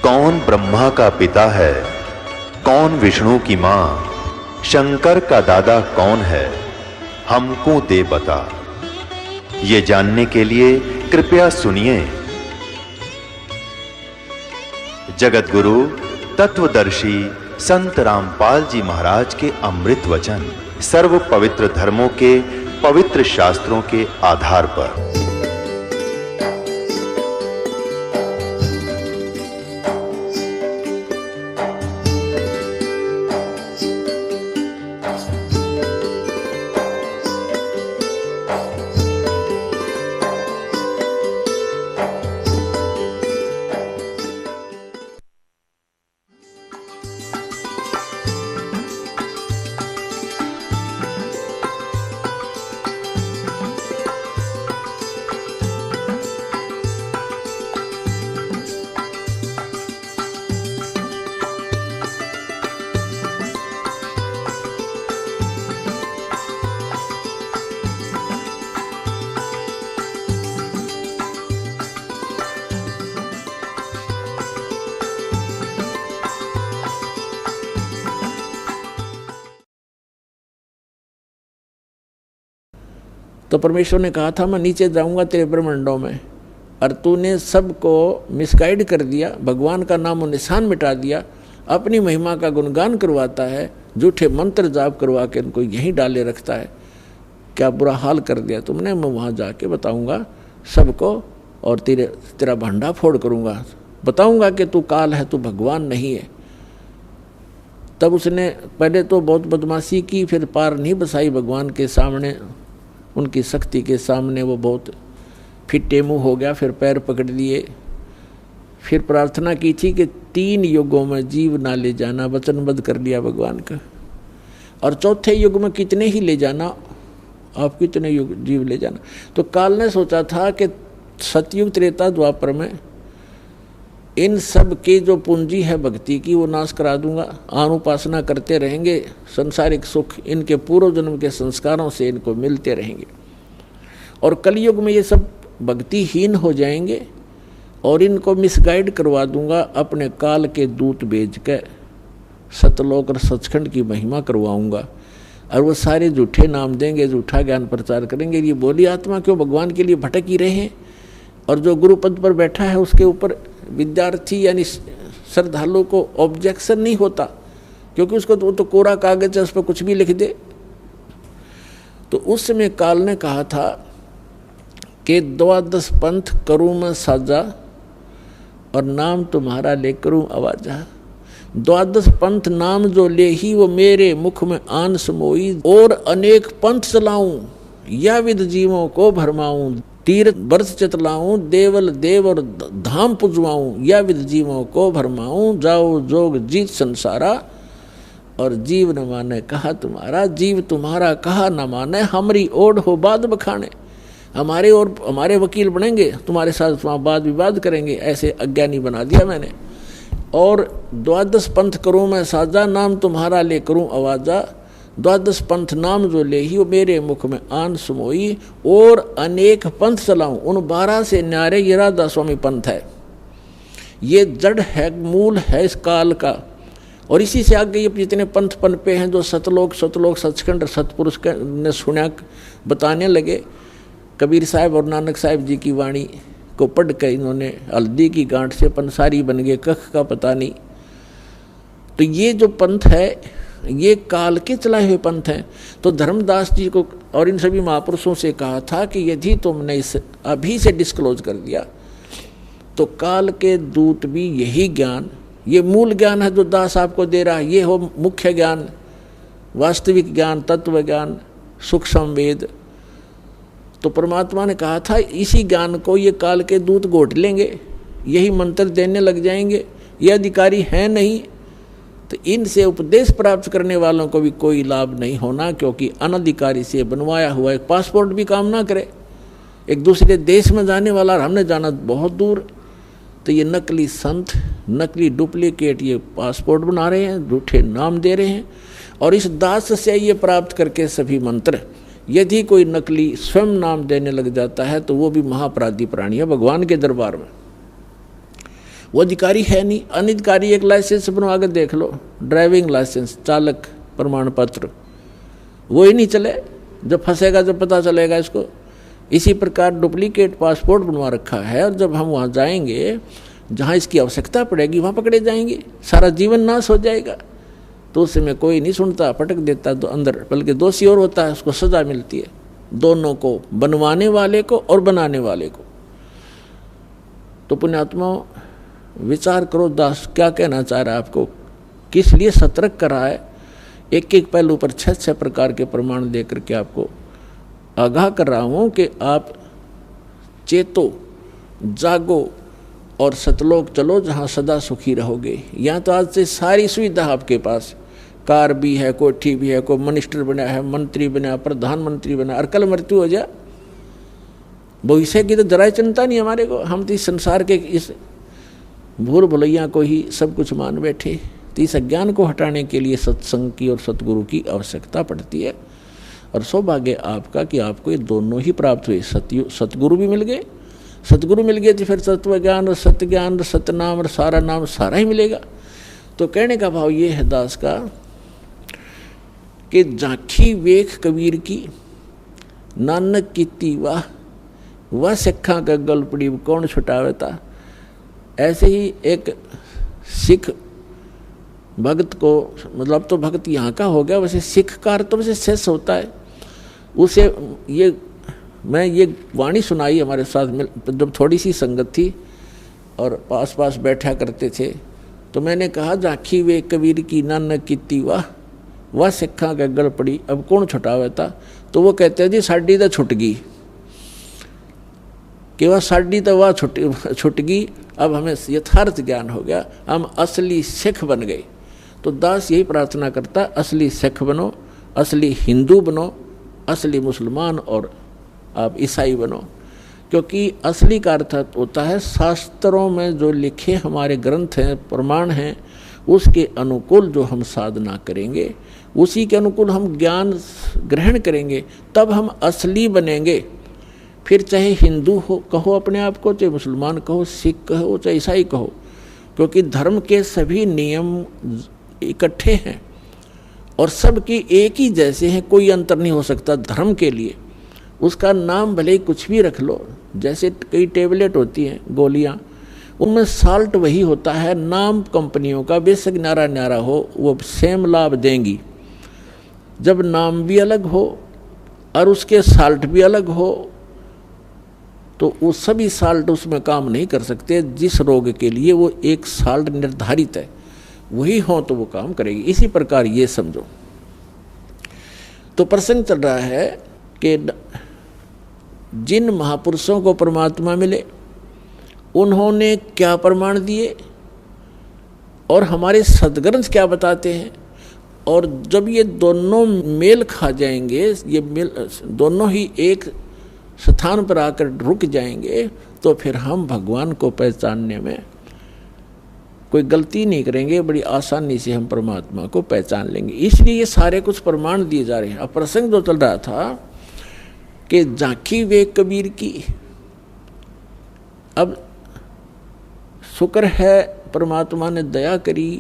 कौन ब्रह्मा का पिता है, कौन विष्णु की मां, शंकर का दादा कौन है, हमको दे बता। ये जानने के लिए कृपया सुनिए। जगत गुरु तत्वदर्शी संत रामपाल जी महाराज के अमृत वचन सर्व पवित्र धर्मों के पवित्र शास्त्रों के आधार पर। तो परमेश्वर ने कहा था मैं नीचे जाऊंगा तेरे ब्रह्मांडों में, और तूने सबको मिसगाइड कर दिया, भगवान का नाम और निशान मिटा दिया, अपनी महिमा का गुणगान करवाता है, झूठे मंत्र जाप करवा के उनको यहीं डाले रखता है। क्या बुरा हाल कर दिया तुमने। मैं वहाँ जाके बताऊंगा सबको, और तेरा भंडा फोड़ करूंगा, बताऊंगा कि तू काल है, तू भगवान नहीं है। तब उसने पहले तो बहुत बदमाशी की, फिर पार नहीं बसाई भगवान के सामने, उनकी शक्ति के सामने वो बहुत फिट्टे मुँह हो गया, फिर पैर पकड़ लिए, फिर प्रार्थना की थी कि 3 युगों में जीव ना ले जाना, वचनबद्ध कर लिया भगवान का, और चौथे युग में कितने ही ले जाना, आप कितने युग जीव ले जाना। तो काल ने सोचा था कि सतयुग त्रेता द्वापर में इन सब की जो पूंजी है भक्ति की वो नाश करा दूंगा, अनुपासना करते रहेंगे, संसारिक सुख इनके पूर्व जन्म के संस्कारों से इनको मिलते रहेंगे, और कलयुग में ये सब भक्तिहीन हो जाएंगे, और इनको मिसगाइड करवा दूंगा, अपने काल के दूत भेज के सतलोक और सचखंड की महिमा करवाऊंगा, और वो सारे झूठे नाम देंगे, झूठा ज्ञान प्रचार करेंगे। ये बोली आत्मा क्यों भगवान के लिए भटक ही रहे हैं, और जो गुरु पद पर बैठा है उसके ऊपर विद्यार्थी यानी श्रद्धालु को ऑब्जेक्शन नहीं होता, क्योंकि उसको तो कोरा कागज है, उस पर कुछ भी लिख दे। तो उस समय काल ने कहा था कि 12 पंथ करूँ मैं साजा, और नाम तुम्हारा ले करूँ आवाजा। 12 पंथ नाम जो ले ही वो मेरे मुख में आन समोई, और अनेक पंथ चलाऊं या विद जीवों को भरमाऊं, तीर्थ वर्ष चतलाऊं देवल देव और धाम पुजवाऊं, या विद जीवों को भरमाऊं, जाओ जोग जीत संसारा, और जीव न माने कहा तुम्हारा, जीव तुम्हारा कहा न माने, हमारी ओढ़ हो बाद बखाने। हमारे और हमारे वकील बनेंगे, तुम्हारे साथ वहाँ वाद विवाद करेंगे, ऐसे अज्ञानी बना दिया मैंने। और 12 पंथ करूँ मैं साजा, नाम तुम्हारा ले करूँ आवाजा, 12 पंथ नाम जो ले ही वो मेरे मुख में आन सुमोई, और अनेक पंथ चलाऊं। उन 12 से न्यारे ये राधा स्वामी पंथ है, ये जड़ है, मूल है इस काल का, और इसी से आगे ये जितने पंथ पनपे हैं जो सतलोक सचखंड सतपुरुष ने सुना बताने लगे। कबीर साहब और नानक साहब जी की वाणी को पढ़ कर इन्होंने हल्दी की गांठ से पंसारी बन गए, कख का पता नहीं। तो ये जो पंथ है ये काल के चलाए हुए पंथ हैं। तो धर्मदास जी को और इन सभी महापुरुषों से कहा था कि यदि तुमने इसे अभी से डिस्क्लोज कर दिया तो काल के दूत भी यही ज्ञान, ये मूल ज्ञान है जो दास आपको दे रहा है, ये हो मुख्य ज्ञान, वास्तविक ज्ञान, तत्व ज्ञान, सूक्ष्म वेद। तो परमात्मा ने कहा था इसी ज्ञान को ये काल के दूत घोट लेंगे, यही मंत्र देने लग जाएंगे, ये अधिकारी हैं नहीं, तो इनसे उपदेश प्राप्त करने वालों को भी कोई लाभ नहीं होना, क्योंकि अनधिकारी से बनवाया हुआ एक पासपोर्ट भी काम ना करे। एक दूसरे देश में जाने वाला और हमने जाना बहुत दूर, तो ये नकली संत, नकली डुप्लीकेट ये पासपोर्ट बना रहे हैं, झूठे नाम दे रहे हैं, और इस दास से ये प्राप्त करके सभी मंत्र, यदि कोई नकली स्वयं नाम देने लग जाता है तो वो भी महापराधी प्राणी है भगवान के दरबार में। वो अधिकारी है नहीं, अनधिकारी एक लाइसेंस बनवा के देख लो, ड्राइविंग लाइसेंस, चालक प्रमाण पत्र, वो ही नहीं चले, जब फंसेगा जब पता चलेगा इसको। इसी प्रकार डुप्लीकेट पासपोर्ट बनवा रखा है, और जब हम वहाँ जाएंगे जहाँ इसकी आवश्यकता पड़ेगी वहाँ पकड़े जाएंगे, सारा जीवन नाश हो जाएगा। तो उस समय कोई नहीं सुनता, पटक देता तो अंदर, बल्कि दोषी और होता है, उसको सजा मिलती है, दोनों को, बनवाने वाले को और बनाने वाले को। तो पुण्यात्मा विचार करो, दास क्या कहना चाह रहा है आपको, किस लिए सतर्क कर रहा है। एक एक पहलू पर 6 प्रकार के प्रमाण दे करके आपको आगाह कर रहा हूँ कि आप चेतो, जागो और सतलोक चलो जहाँ सदा सुखी रहोगे। यहाँ तो आज से सारी सुविधा आपके पास, कार भी है, कोठी भी है, कोई मिनिस्टर बना है, मंत्री बना, प्रधानमंत्री बना, और कल मृत्यु हो जाए, भविष्य की तो जरा चिंता नहीं हमारे को। हम तो इस संसार के इस भूल भुलैया को ही सब कुछ मान बैठे। तो इस अज्ञान को हटाने के लिए सत्संग की और सतगुरु की आवश्यकता पड़ती है। और सौभाग्य आपका कि आपको ये दोनों ही प्राप्त हुए, सतगुरु भी मिल गए, सतगुरु मिल गए तो फिर सत्व ज्ञान और सत्य ज्ञान और सतनाम और सारा नाम सारा ही मिलेगा। तो कहने का भाव ये है दास का कि झांकी वेख कबीर की, नानक कीती वाह, वह सिखा का गल पड़ी कौन छुटावेता। ऐसे ही एक सिख भक्त को, मतलब तो भक्त यहाँ का हो गया, वैसे सिख का अर्थ तो वैसे शेष होता है। उसे ये मैं ये वाणी सुनाई हमारे साथ में, जब थोड़ी सी संगत थी और पास पास बैठा करते थे, तो मैंने कहा झांकी वे कबीर की, नानक कीती वाह सिखा का गल पड़ी अब कौन छुटावेता। तो वो कहते हैं जी साड़ी तो छुट गई, कि वह साड़ी तो वह छुट गई, अब हमें यथार्थ ज्ञान हो गया, हम असली सिख बन गए। तो दास यही प्रार्थना करता, असली सिख बनो, असली हिंदू बनो, असली मुसलमान और आप ईसाई बनो। क्योंकि असली का अर्थ होता है शास्त्रों में जो लिखे हमारे ग्रंथ हैं, प्रमाण हैं, उसके अनुकूल जो हम साधना करेंगे, उसी के अनुकूल हम ज्ञान ग्रहण करेंगे, तब हम असली बनेंगे। फिर चाहे हिंदू हो कहो अपने आप को, चाहे मुसलमान कहो, सिख कहो, चाहे ईसाई कहो, क्योंकि धर्म के सभी नियम इकट्ठे हैं और सबकी एक ही जैसे हैं, कोई अंतर नहीं हो सकता धर्म के लिए। उसका नाम भले ही कुछ भी रख लो, जैसे कई टेबलेट होती हैं, गोलियाँ, उनमें साल्ट वही होता है, नाम कंपनियों का बेशक न्यारा न्यारा हो, वो सेम लाभ देंगी। जब नाम भी अलग हो और उसके साल्ट भी अलग हो, तो वो सभी साल्ट उसमें काम नहीं कर सकते। जिस रोग के लिए वो एक साल्ट निर्धारित है, वही हो तो वो काम करेगी। इसी प्रकार ये समझो। तो प्रसंग चल रहा है कि जिन महापुरुषों को परमात्मा मिले, उन्होंने क्या प्रमाण दिए और हमारे सदग्रंथ क्या बताते हैं। और जब ये दोनों मेल खा जाएंगे, ये मेल दोनों ही एक स्थान पर आकर रुक जाएंगे, तो फिर हम भगवान को पहचानने में कोई गलती नहीं करेंगे, बड़ी आसानी से हम परमात्मा को पहचान लेंगे। इसलिए ये सारे कुछ प्रमाण दिए जा रहे हैं। अब प्रसंग जो चल रहा था कि झांकी वे कबीर की, अब शुक्र है परमात्मा ने दया करी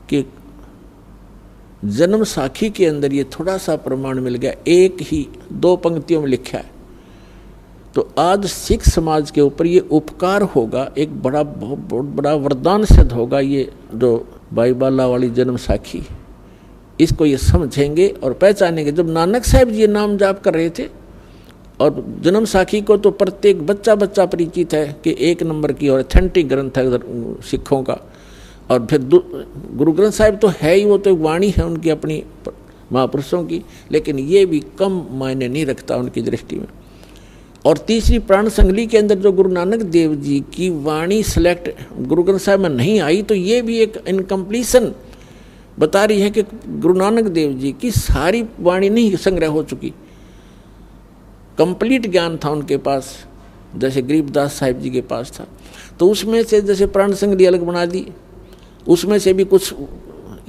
कि जन्म साखी के अंदर ये थोड़ा सा प्रमाण मिल गया, एक ही 2 पंक्तियों में लिखा है। तो आज सिख समाज के ऊपर ये उपकार होगा, एक बहुत बड़ा वरदान सिद्ध होगा। ये जो बाईबाला वाली जन्म साखी, इसको ये समझेंगे और पहचानेंगे। जब नानक साहब जी नाम जाप कर रहे थे, और जन्म साखी को तो प्रत्येक बच्चा परिचित है कि 1 नंबर की और ऑथेंटिक ग्रंथ है सिखों का। और फिर गुरु ग्रंथ साहिब तो है ही, वो तो वाणी है उनकी अपनी महापुरुषों की, लेकिन ये भी कम मायने नहीं रखता उनकी दृष्टि में। और तीसरी प्राण संगली के अंदर जो गुरु नानक देव जी की वाणी सेलेक्ट गुरु ग्रंथ साहिब में नहीं आई, तो ये भी एक इनकम्प्लीशन बता रही है कि गुरु नानक देव जी की सारी वाणी नहीं संग्रह हो चुकी। कंप्लीट ज्ञान था उनके पास, जैसे गरीबदास साहिब जी के पास था। तो उसमें से जैसे प्राण संगली अलग बना दी, उसमें से भी कुछ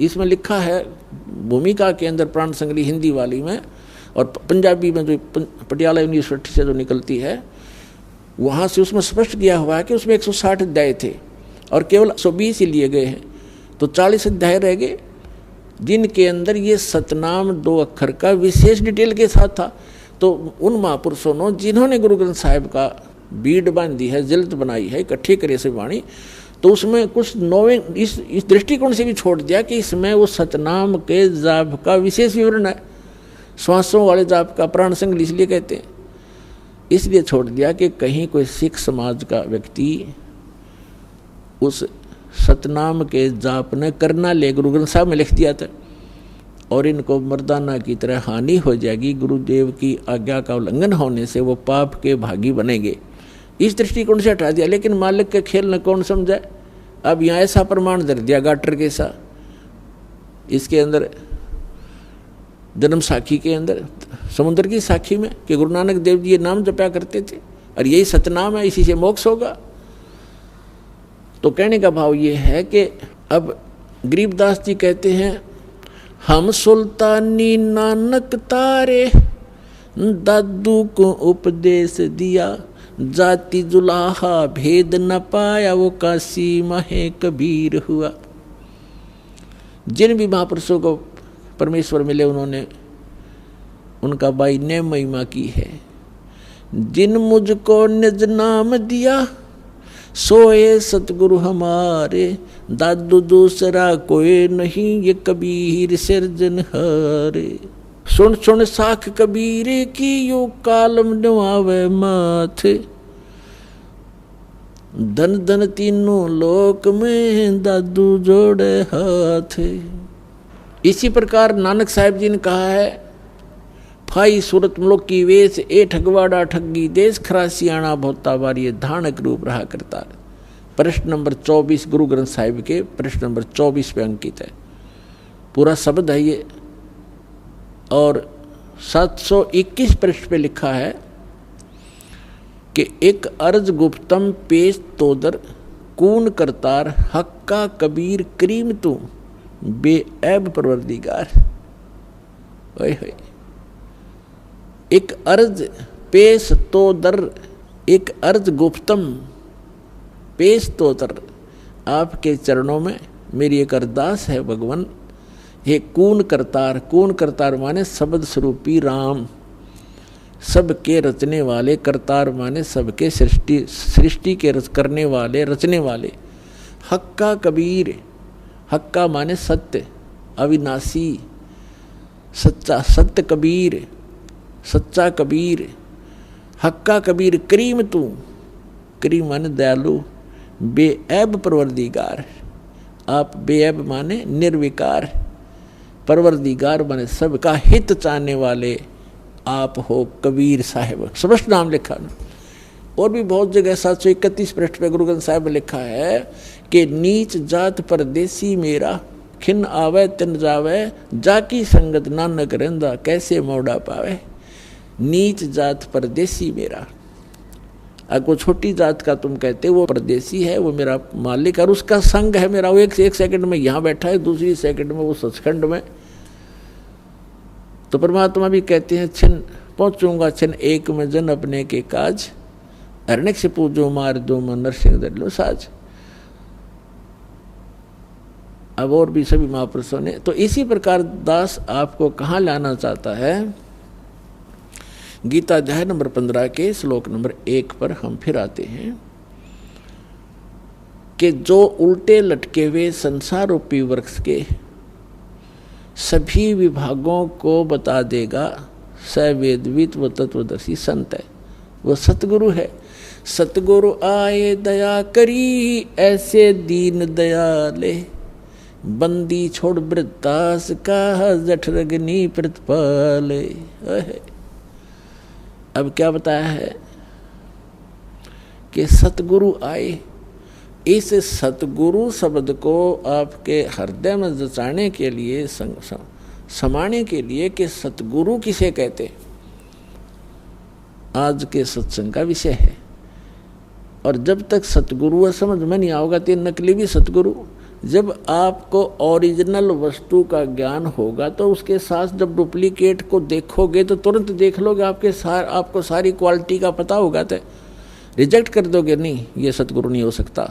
इसमें लिखा है भूमिका के अंदर, प्राण संगली हिंदी वाली में, और पंजाबी में जो पटियाला यूनिवर्सिटी से जो निकलती है, वहाँ से उसमें स्पष्ट किया हुआ है कि उसमें 160 अध्याय थे और केवल 120 ही लिए गए हैं, तो 40 अध्याय रह गए जिनके अंदर ये सतनाम 2 अक्षर का विशेष डिटेल के साथ था। तो उन महापुरुषों ने जिन्होंने गुरु ग्रंथ साहिब का बीड़ बांधी है, जिल्द बनाई है, इकट्ठी करे से वाणी, तो उसमें कुछ नौवें इस दृष्टिकोण से भी छोड़ दिया कि इसमें वो सतनाम के जाप का विशेष विवरण है। श्वासों वाले जाप का प्राण संगली इसलिए कहते हैं, इसलिए छोड़ दिया कि कहीं कोई सिख समाज का व्यक्ति उस सतनाम के जाप ने करना ले, गुरु ग्रंथ साहब में लिख दिया था, और इनको मर्दाना की तरह हानि हो जाएगी, गुरुदेव की आज्ञा का उल्लंघन होने से वो पाप के भागी बनेंगे, इस दृष्टिकोण से हटा दिया। लेकिन मालिक के खेल न कौन समझाए। अब यहाँ ऐसा प्रमाण धर दिया गाटर के सा, इसके अंदर जन्म साखी के अंदर, समुद्र की साखी में, कि गुरु नानक देव जी ये नाम जपया करते थे और यही सतनाम है, इसी से मोक्ष होगा। तो कहने का भाव ये है कि अब गरीबदास जी कहते हैं, हम सुल्तानी नानक तारे दादू को उपदेश दिया, जाति जुलाहा भेद न पाया, वो काशी महे कबीर हुआ। जिन भी महापुरुषों को परमेश्वर मिले उन्होंने उनका बाई ने महिमा की है। जिन मुझको निज नाम दिया सोए सतगुरु हमारे, दादू दूसरा कोई नहीं ये कबीर सिरजनहारे। सुन सुन साख कबीरे की यो कालम नवावे माथे, धन धन तीनों लोक में दादू जोड़े हाथ। इसी प्रकार नानक साहिब जी ने कहा है, फाई सूरत मुल्क की वेश ए ठगवाड़ा ठगी देश, खरासियाणा भोता बारी धानक रूप रहा करता। प्रश्न नंबर 24 गुरु ग्रंथ साहिब के प्रश्न नंबर 24 पे अंकित है, पूरा शब्द है ये। और 721 पृष्ठ पे लिखा है कि एक अर्ज गुप्तम पेश तोदर कून करतार, हक्का कबीर करीम तू बेऐब परवरदिगार। ओए होए, एक अर्ज पेश तोदर, एक अर्ज गुप्तम पेश तोदर, आपके चरणों में मेरी एक अरदास है भगवान। हे कून करतार, कून करतार माने शब्द स्वरूपी राम, सबके रचने वाले, करतार माने सबके सृष्टि के करने वाले, रचने वाले। हक्का कबीर, हक्का माने सत्य, अविनाशी, सच्चा, सत्य कबीर, सच्चा कबीर। हक्का कबीर करीम तू, करीम माने दयालु, बेऐब परवरदिगार, आप बेऐब माने निर्विकार, परवरदिगार माने सबका हित चाहने वाले आप हो कबीर साहिब। स्पष्ट नाम लिखा ना। और भी बहुत जगह 731 पृष्ठ पे गुरु ग्रंथ साहिब में लिखा है कि नीच जात परदेसी मेरा, खिन आवे तिन जावे, जाकी संगत नानक रहंदा, कैसे मोड़ा पावे। नीच जात परदेसी मेरा, अगर छोटी जात का तुम कहते वो परदेसी है, वो मेरा मालिक और उसका संग है मेरा। वो एक सेकंड में यहाँ बैठा है, दूसरी सेकंड में वो सचखंड में। तो परमात्मा भी कहते हैं, छिन पहुँचूंगा छिन एक में जन अपने के काज, अरण्य से पूजो मार दो मन नरसिंह दर लो साज। अब और भी सभी महापुरुषों ने। तो इसी प्रकार दास आपको कहाँ लाना चाहता है, गीता अध्याय नंबर 15 के श्लोक नंबर 1 पर हम फिर आते हैं कि जो उल्टे लटके हुए संसार रूपी वृक्ष के सभी विभागों को बता देगा, सवेदवित व तत्वदर्शी संत है, वो सतगुरु है। सतगुरु आए दया करी, ऐसे दीन दयाले, बंदी छोड़ वृत्तास का, जठरग्नि प्रतिपाले। अब क्या बताया है कि सतगुरु आए। इस सतगुरु शब्द को आपके हृदय में जचाने के लिए, समाने के लिए कि सतगुरु किसे कहते, आज के सत्संग का विषय है। और जब तक सतगुरु समझ में नहीं आओगा तो नकली भी सतगुरु। जब आपको ओरिजिनल वस्तु का ज्ञान होगा तो उसके साथ जब डुप्लीकेट को देखोगे तो तुरंत देख लोगे, आपको सारी क्वालिटी का पता होगा। तो रिजेक्ट कर दोगे, नहीं ये सतगुरु नहीं हो सकता।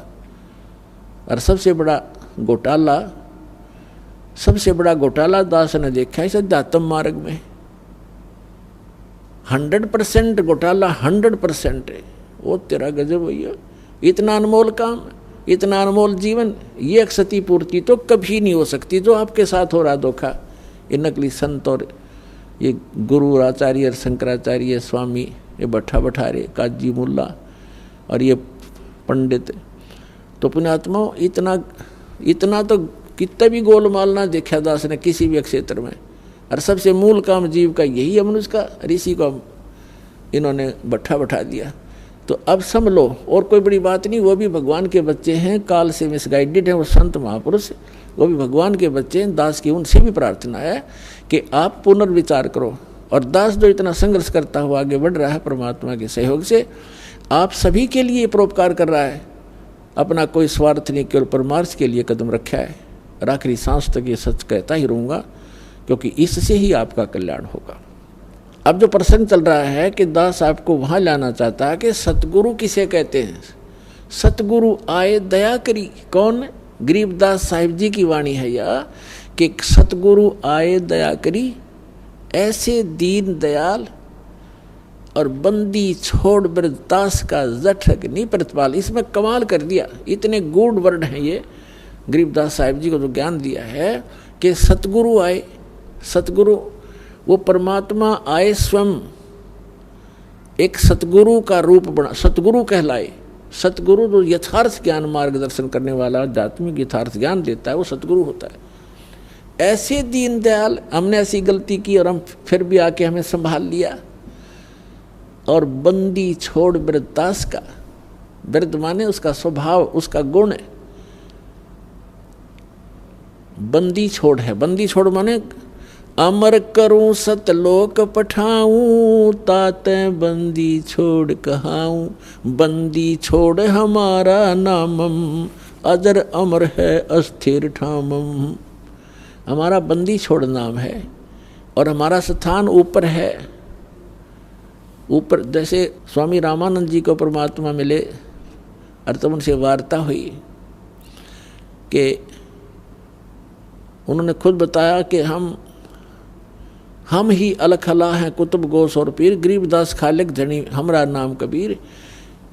और सबसे बड़ा घोटाला दास ने देखा इस अध्यात्म मार्ग में। 100% घोटाला, 100% है। वो तेरा गजब भैया, इतना अनमोल काम, इतना अनमोल जीवन, ये क्षति पूर्ति तो कभी नहीं हो सकती जो आपके साथ हो रहा धोखा। ये नकली संत और ये गुरु आचार्य शंकराचार्य स्वामी, ये भट्टारे काजी मुल्ला और ये पंडित, तो पुण्यात्मा इतना तो कितना भी गोलमाल ना देखा दास ने किसी भी क्षेत्र में। और सबसे मूल काम जीव का यही है, मनुष्य का, ऋषि को इन्होंने बैठा दिया। तो अब समझ लो, और कोई बड़ी बात नहीं, वो भी भगवान के बच्चे हैं, काल से मिसगाइडेड हैं, वो संत महापुरुष, वो भी भगवान के बच्चे हैं। दास की उनसे भी प्रार्थना है कि आप पुनर्विचार करो। और दास जो इतना संघर्ष करता हुआ आगे बढ़ रहा है परमात्मा के सहयोग से, आप सभी के लिए परोपकार कर रहा है, अपना कोई स्वार्थ नहीं, केवल परमार्थ के लिए कदम रखा है। और आखिरी सांस तक ये सच कहता ही रहूँगा, क्योंकि इससे ही आपका कल्याण होगा। अब जो प्रसंग चल रहा है कि दास आपको वहाँ लाना चाहता है कि सतगुरु किसे कहते हैं। सतगुरु आए दया करी, कौन? गरीबदास साहिब जी की वाणी है यह कि सतगुरु आए दया करी, ऐसे दीन दयाल और बंदी छोड़ ब्रजदास का जठक नहीं प्रतिपाल। इसमें कमाल कर दिया, इतने गूढ़ वर्ड हैं ये गरीबदास साहिब जी को जो ज्ञान दिया है कि सतगुरु आए। सतगुरु वो परमात्मा आए, स्वयं एक सतगुरु का रूप बना, सतगुरु कहलाए। सतगुरु जो यथार्थ ज्ञान मार्गदर्शन करने वाला, आध्यात्मिक यथार्थ ज्ञान देता है, वो सतगुरु होता है। ऐसे दीन दयाल, हमने ऐसी गलती की और हम फिर भी आके हमें संभाल लिया। और बंदी छोड़ ब्रजदास का, ब्रज माने उसका स्वभाव, उसका गुण है। बंदी छोड़ है, बंदी छोड़ माने अमर करूं सतलोक पठाऊं, ताते बंदी छोड़ कहाऊं। बंदी छोड़ हमारा नामम, अजर अमर है अस्थिर ठामम। हमारा बंदी छोड़ नाम है और हमारा स्थान ऊपर है। ऊपर जैसे स्वामी रामानंद जी को परमात्मा मिले और तब उनसे वार्ता हुई कि उन्होंने खुद बताया कि हम ही अलखला हैं कुतुब गोस और पीर, गरीबदास खालिक धनी हमरा नाम कबीर।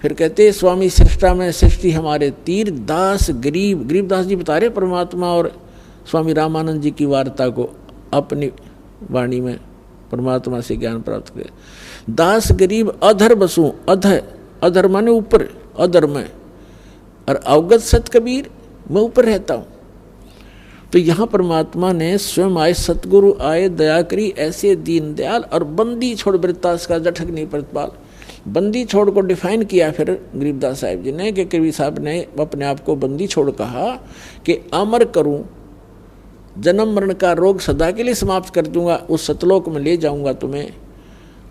फिर कहते स्वामी सृष्टा में सृष्टि हमारे तीर, दास गरीबदास जी बता रहे परमात्मा और स्वामी रामानंद जी की वार्ता को अपनी वाणी में परमात्मा से ज्ञान प्राप्त करे। दास गरीब अधर बसूं, अधर माने ऊपर, अधर में, और अवगत सत कबीर मैं ऊपर रहता हूँ। तो यहाँ परमात्मा ने स्वयं आए, सतगुरु आए दया करी, ऐसे दीन दयाल और बंदी छोड़ ब्रजदास का जठक नहीं प्रतिपाल। बंदी छोड़ को डिफाइन किया फिर गरीबदास साहिब जी ने कि कबीर साहब ने अपने आप को बंदी छोड़ कहा कि अमर करूं, जन्म मरण का रोग सदा के लिए समाप्त कर दूंगा, उस सतलोक में ले जाऊंगा तुम्हें।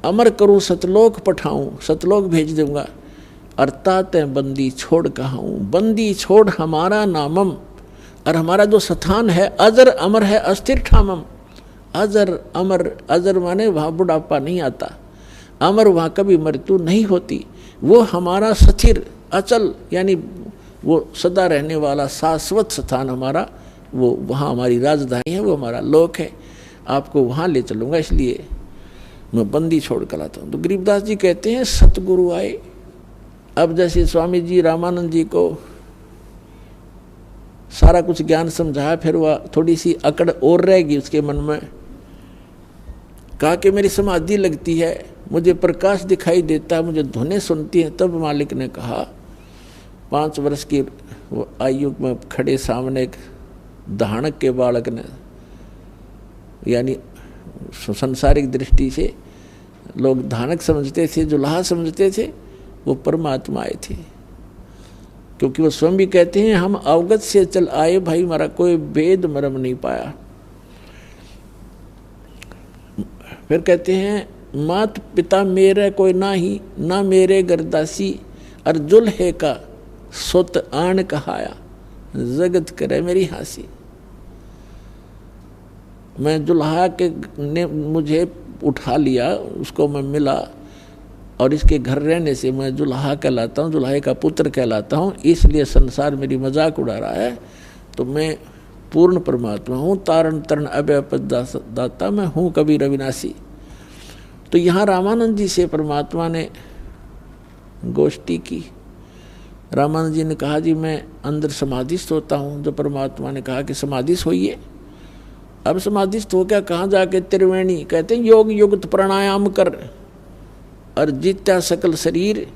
अमर करूं सतलोक पठाऊं, सतलोक भेज दूंगा। अर्थात बंदी छोड़ कहाऊं, बंदी छोड़ हमारा नामम, और हमारा जो स्थान है अजर अमर है अस्थिर ठामम। अजर अमर, अजर माने वहाँ बुढ़ापा नहीं आता, अमर वहाँ कभी मृत्यु नहीं होती। वो हमारा स्थिर अचल यानी वो सदा रहने वाला शाश्वत स्थान हमारा, वो वहाँ हमारी राजधानी है, वो हमारा लोक है। आपको वहाँ ले चलूँगा, इसलिए मैं बंदी छोड़ कर लाता हूँ। तो गरीबदास जी कहते हैं सतगुरु आए। अब जैसे स्वामी जी रामानंद जी को सारा कुछ ज्ञान समझाया, फिर वह थोड़ी सी अकड़ और रहेगी उसके मन में। कहा कि मेरी समाधि लगती है, मुझे प्रकाश दिखाई देता है, मुझे धुनें सुनती हैं। तब मालिक ने कहा 5 वर्ष की आयु में खड़े सामने एक दहाड़क के बालक ने, यानी संसारिक दृष्टि से लोग धानक समझते थे, जुलाहा समझते थे, वो परमात्मा आए थे। क्योंकि वो स्वयं भी कहते हैं हम अवगत से चल आए भाई, हमारा कोई भेद मरम नहीं पाया। फिर कहते हैं मात पिता मेरे कोई ना ही, ना मेरे गरदासी, और जुल्हे का सुत आन कहाया, जगत करे मेरी हासी। मैं जुल्हा के ने मुझे उठा लिया, उसको मैं मिला, और इसके घर रहने से मैं जुल्हा कहलाता हूँ, जुल्हे का पुत्र कहलाता हूँ, इसलिए संसार मेरी मजाक उड़ा रहा है। तो मैं पूर्ण परमात्मा हूँ, तारण तरण अभय पद दाता मैं हूँ कबीर अविनाशी। तो यहाँ रामानंद जी से परमात्मा ने गोष्ठी की। रामानंद जी ने कहा जी मैं अंदर समाधिस्थ होता हूँ। जो परमात्मा ने कहा कि समाधिस्थ होइए। अब समाधिस्थ हो क्या, कहाँ जाके त्रिवेणी, कहते हैं योग युक्त प्राणायाम कर और जीत्या सकल शरीर,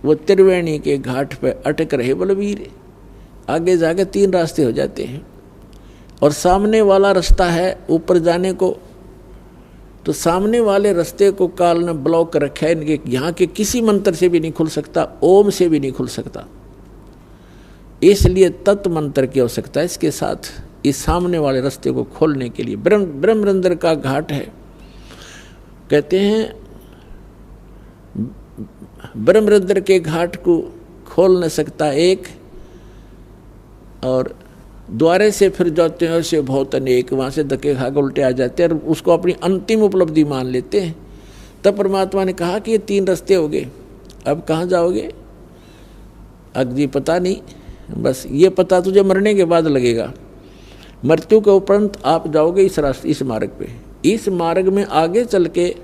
वो त्रिवेणी के घाट पे अटक रहे बलवीर। आगे जाके 3 रास्ते हो जाते हैं और सामने वाला रास्ता है ऊपर जाने को। तो सामने वाले रास्ते को काल ने ब्लॉक कर रखा है। इनके यहाँ के किसी मंत्र से भी नहीं खुल सकता, ओम से भी नहीं खुल सकता, इसलिए तत्व मंत्र की आवश्यकता है इसके साथ, इस सामने वाले रास्ते को खोलने के लिए। ब्रह्मरंध्र का घाट है, कहते हैं ब्रह्मरंध्र के घाट को खोल न सकता एक, और द्वारे से फिर जाते हैं से बहुत अनेक, वहाँ से धक्के खा के उल्टे आ जाते हैं और उसको अपनी अंतिम उपलब्धि मान लेते हैं। तब परमात्मा ने कहा कि ये 3 रास्ते हो गए, अब कहाँ जाओगे? अग्नि पता नहीं, बस ये पता तुझे मरने के बाद लगेगा। मृत्यु के उपरांत आप जाओगे इस रास्ते, इस मार्ग पे। इस मार्ग में आगे चल के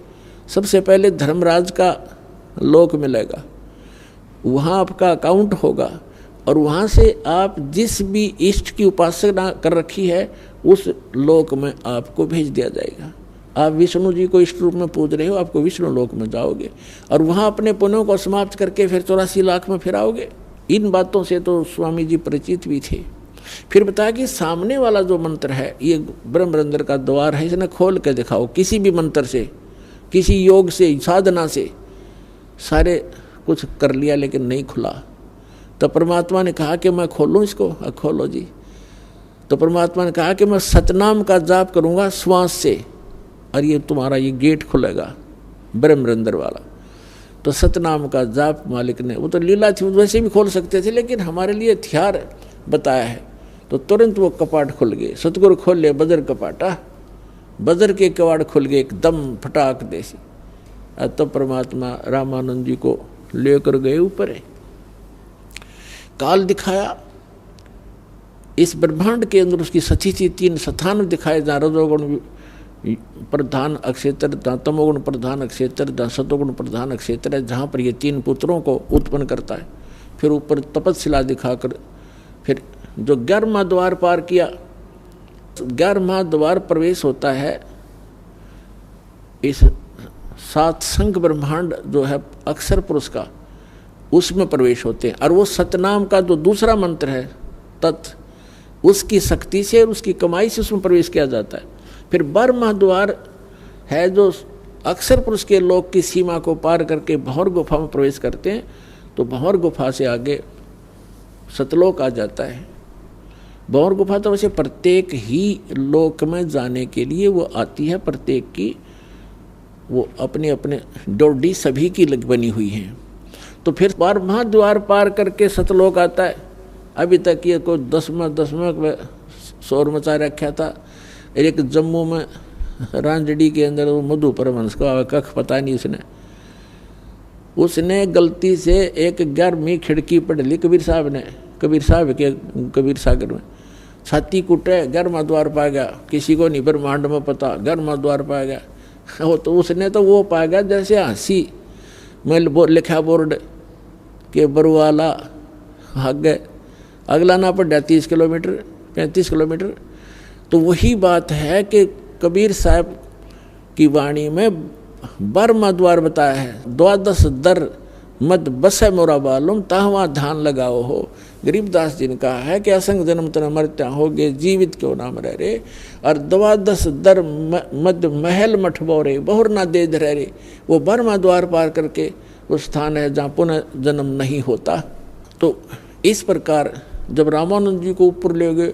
सबसे पहले धर्मराज का लोक मिलेगा, वहाँ आपका अकाउंट होगा और वहाँ से आप जिस भी इष्ट की उपासना कर रखी है उस लोक में आपको भेज दिया जाएगा। आप विष्णु जी को इष्ट रूप में पूज रहे हो, आपको विष्णु लोक में जाओगे और वहाँ अपने पुण्यों को समाप्त करके फिर 84 लाख में फिर आओगे। इन बातों से तो स्वामी जी परिचित भी थे। फिर बताया कि सामने वाला जो मंत्र है ये ब्रह्मरंध्र का द्वार है, इसने खोल के दिखाओ किसी भी मंत्र से, किसी योग से, साधना से, सारे कुछ कर लिया लेकिन नहीं खुला। तो परमात्मा ने कहा कि मैं खोलूं इसको, खोलो जी। तो परमात्मा ने कहा कि मैं सतनाम का जाप करूंगा श्वास से और ये तुम्हारा ये गेट खुलेगा ब्रह्मरंध्र वाला। तो सतनाम का जाप मालिक ने, वो तो लीला थी, वैसे भी खोल सकते थे लेकिन हमारे लिए हथियार बताया है, तो तुरंत वो कपाट खुल गए। सतगुरु खोल ले बजर कपाटा, बजर के कवाड़ खुल गए एकदम फटाक देसी। तो परमात्मा रामानंद जी को लेकर गए ऊपर, काल दिखाया इस ब्रह्मांड के अंदर, उसकी सची 3 स्थान दिखाए, जहाँ रजोगुण प्रधान अक्षेत्र, जहाँ तमोगुण प्रधान अक्षेत्र, जहाँ सतोगुण प्रधान अक्षेत्र है, जहाँ पर ये 3 पुत्रों को उत्पन्न करता है। फिर ऊपर तपस्शिला दिखाकर फिर जो 11वां द्वार पार किया, 11वां द्वार प्रवेश होता है इस 7 संख ब्रह्मांड जो है अक्षर पुरुष का, उसमें प्रवेश होते हैं। और वो सतनाम का जो दूसरा मंत्र है तत्, उसकी शक्ति से और उसकी कमाई से उसमें प्रवेश किया जाता है। फिर 12वां द्वार है जो अक्षर पुरुष के लोक की सीमा को पार करके भंवर गुफा में प्रवेश करते हैं। तो भंवर गुफा से आगे सतलोक आ जाता है। भंवर गुफा तो वैसे प्रत्येक ही लोक में जाने के लिए वो आती है, प्रत्येक की वो अपने अपने डोडी सभी की लग बनी हुई है। तो फिर 12वां द्वार पार करके सतलोक आता है। अभी तक ये कोई 10वां शोर मचा रखा था। एक जम्मू में रांझड़ी के अंदर वो मधु परमहंस का कख पता नहीं, उसने गलती से एक 11वीं खिड़की पढ़ ली कबीर साहब ने, कबीर साहब के कबीर सागर में। छाती कुटे 11वां द्वार पा गया, किसी को नहीं ब्रह्मांड में पता 11वां द्वार पा गया। वो तो उसने तो वो पा गया जैसे हंसी में लिखा बोर्ड के बरुवाला आगे अगला ना पड़ा 30 किलोमीटर 35 किलोमीटर। तो वही बात है कि कबीर साहब की वाणी में 12वां द्वार बताया है, 12 दर मद बसे मोरा बालुम ताहवा ध्यान लगाओ हो। गरीबदास जी ने कहा है कि असंग जन्म तना मरत्या होगे जीवित क्यों नाम रह रे, और 12 दर मद महल मठ बोरे बहुर ना दे रह रे। वो 12वां द्वार पार करके वो स्थान है जहाँ पुनः जन्म नहीं होता। तो इस प्रकार जब रामानंद जी को ऊपर ले गए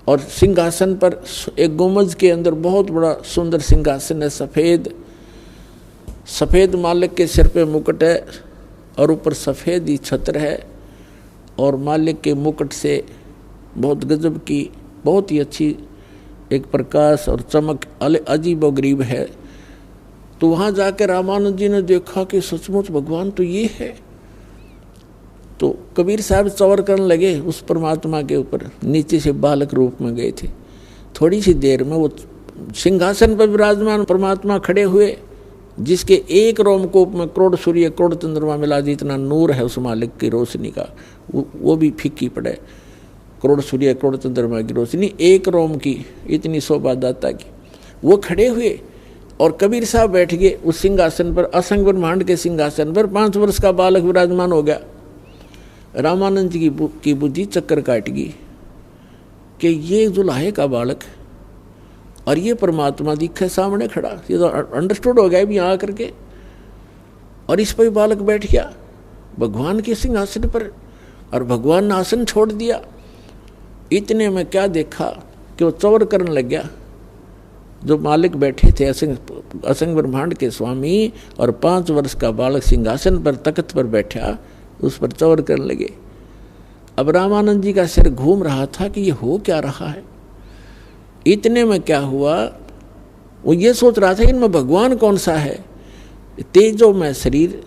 और सिंहासन पर एक गुंबद के अंदर बहुत बड़ा सुंदर सिंहासन है, सफ़ेद मालिक के सिर पे मुकुट है और ऊपर सफ़ेद ही छत्र है और मालिक के मुकुट से बहुत गजब की बहुत ही अच्छी एक प्रकाश और चमक अजीब व गरीब है। तो वहाँ जाकर रामानंद जी ने देखा कि सचमुच भगवान तो ये है। तो कबीर साहब चौर करने लगे उस परमात्मा के ऊपर, नीचे से बालक रूप में गए थे। थोड़ी सी देर में वो सिंहासन पर विराजमान परमात्मा खड़े हुए, जिसके एक रोमकूप में करोड़ सूर्य करोड़ चंद्रमा मिला जितना नूर है उस मालिक की रोशनी का, वो भी फीकी पड़े। करोड़ सूर्य करोड़ चंद्रमा की रोशनी एक रोम की, इतनी शोभा दाता की। वो खड़े हुए और कबीर साहब बैठ गए उस सिंहासन पर, असंग ब्रह्मांड के सिंहासन पर। 5 वर्ष का बालक विराजमान हो गया। रामानंद जी की बुद्धि चक्कर काट गई कि ये जुलाहे का बालक और ये परमात्मा दिखे सामने खड़ा, ये तो अंडरस्टूड हो गया भी यहाँ आकर के। और इस पर बालक बैठ गया भगवान के सिंहासन पर, और भगवान ने आसन छोड़ दिया। इतने में क्या देखा कि वो चौर करने लग गया। जो मालिक बैठे थे असंग ब्रह्मांड के स्वामी, और 5 वर्ष का बालक सिंहासन पर तख्त पर बैठा, उस पर चौर करने लगे। अब रामानंद जी का सिर घूम रहा था कि ये हो क्या रहा है। इतने में क्या हुआ, वो ये सोच रहा था इनमें भगवान कौन सा है। तेजो में शरीर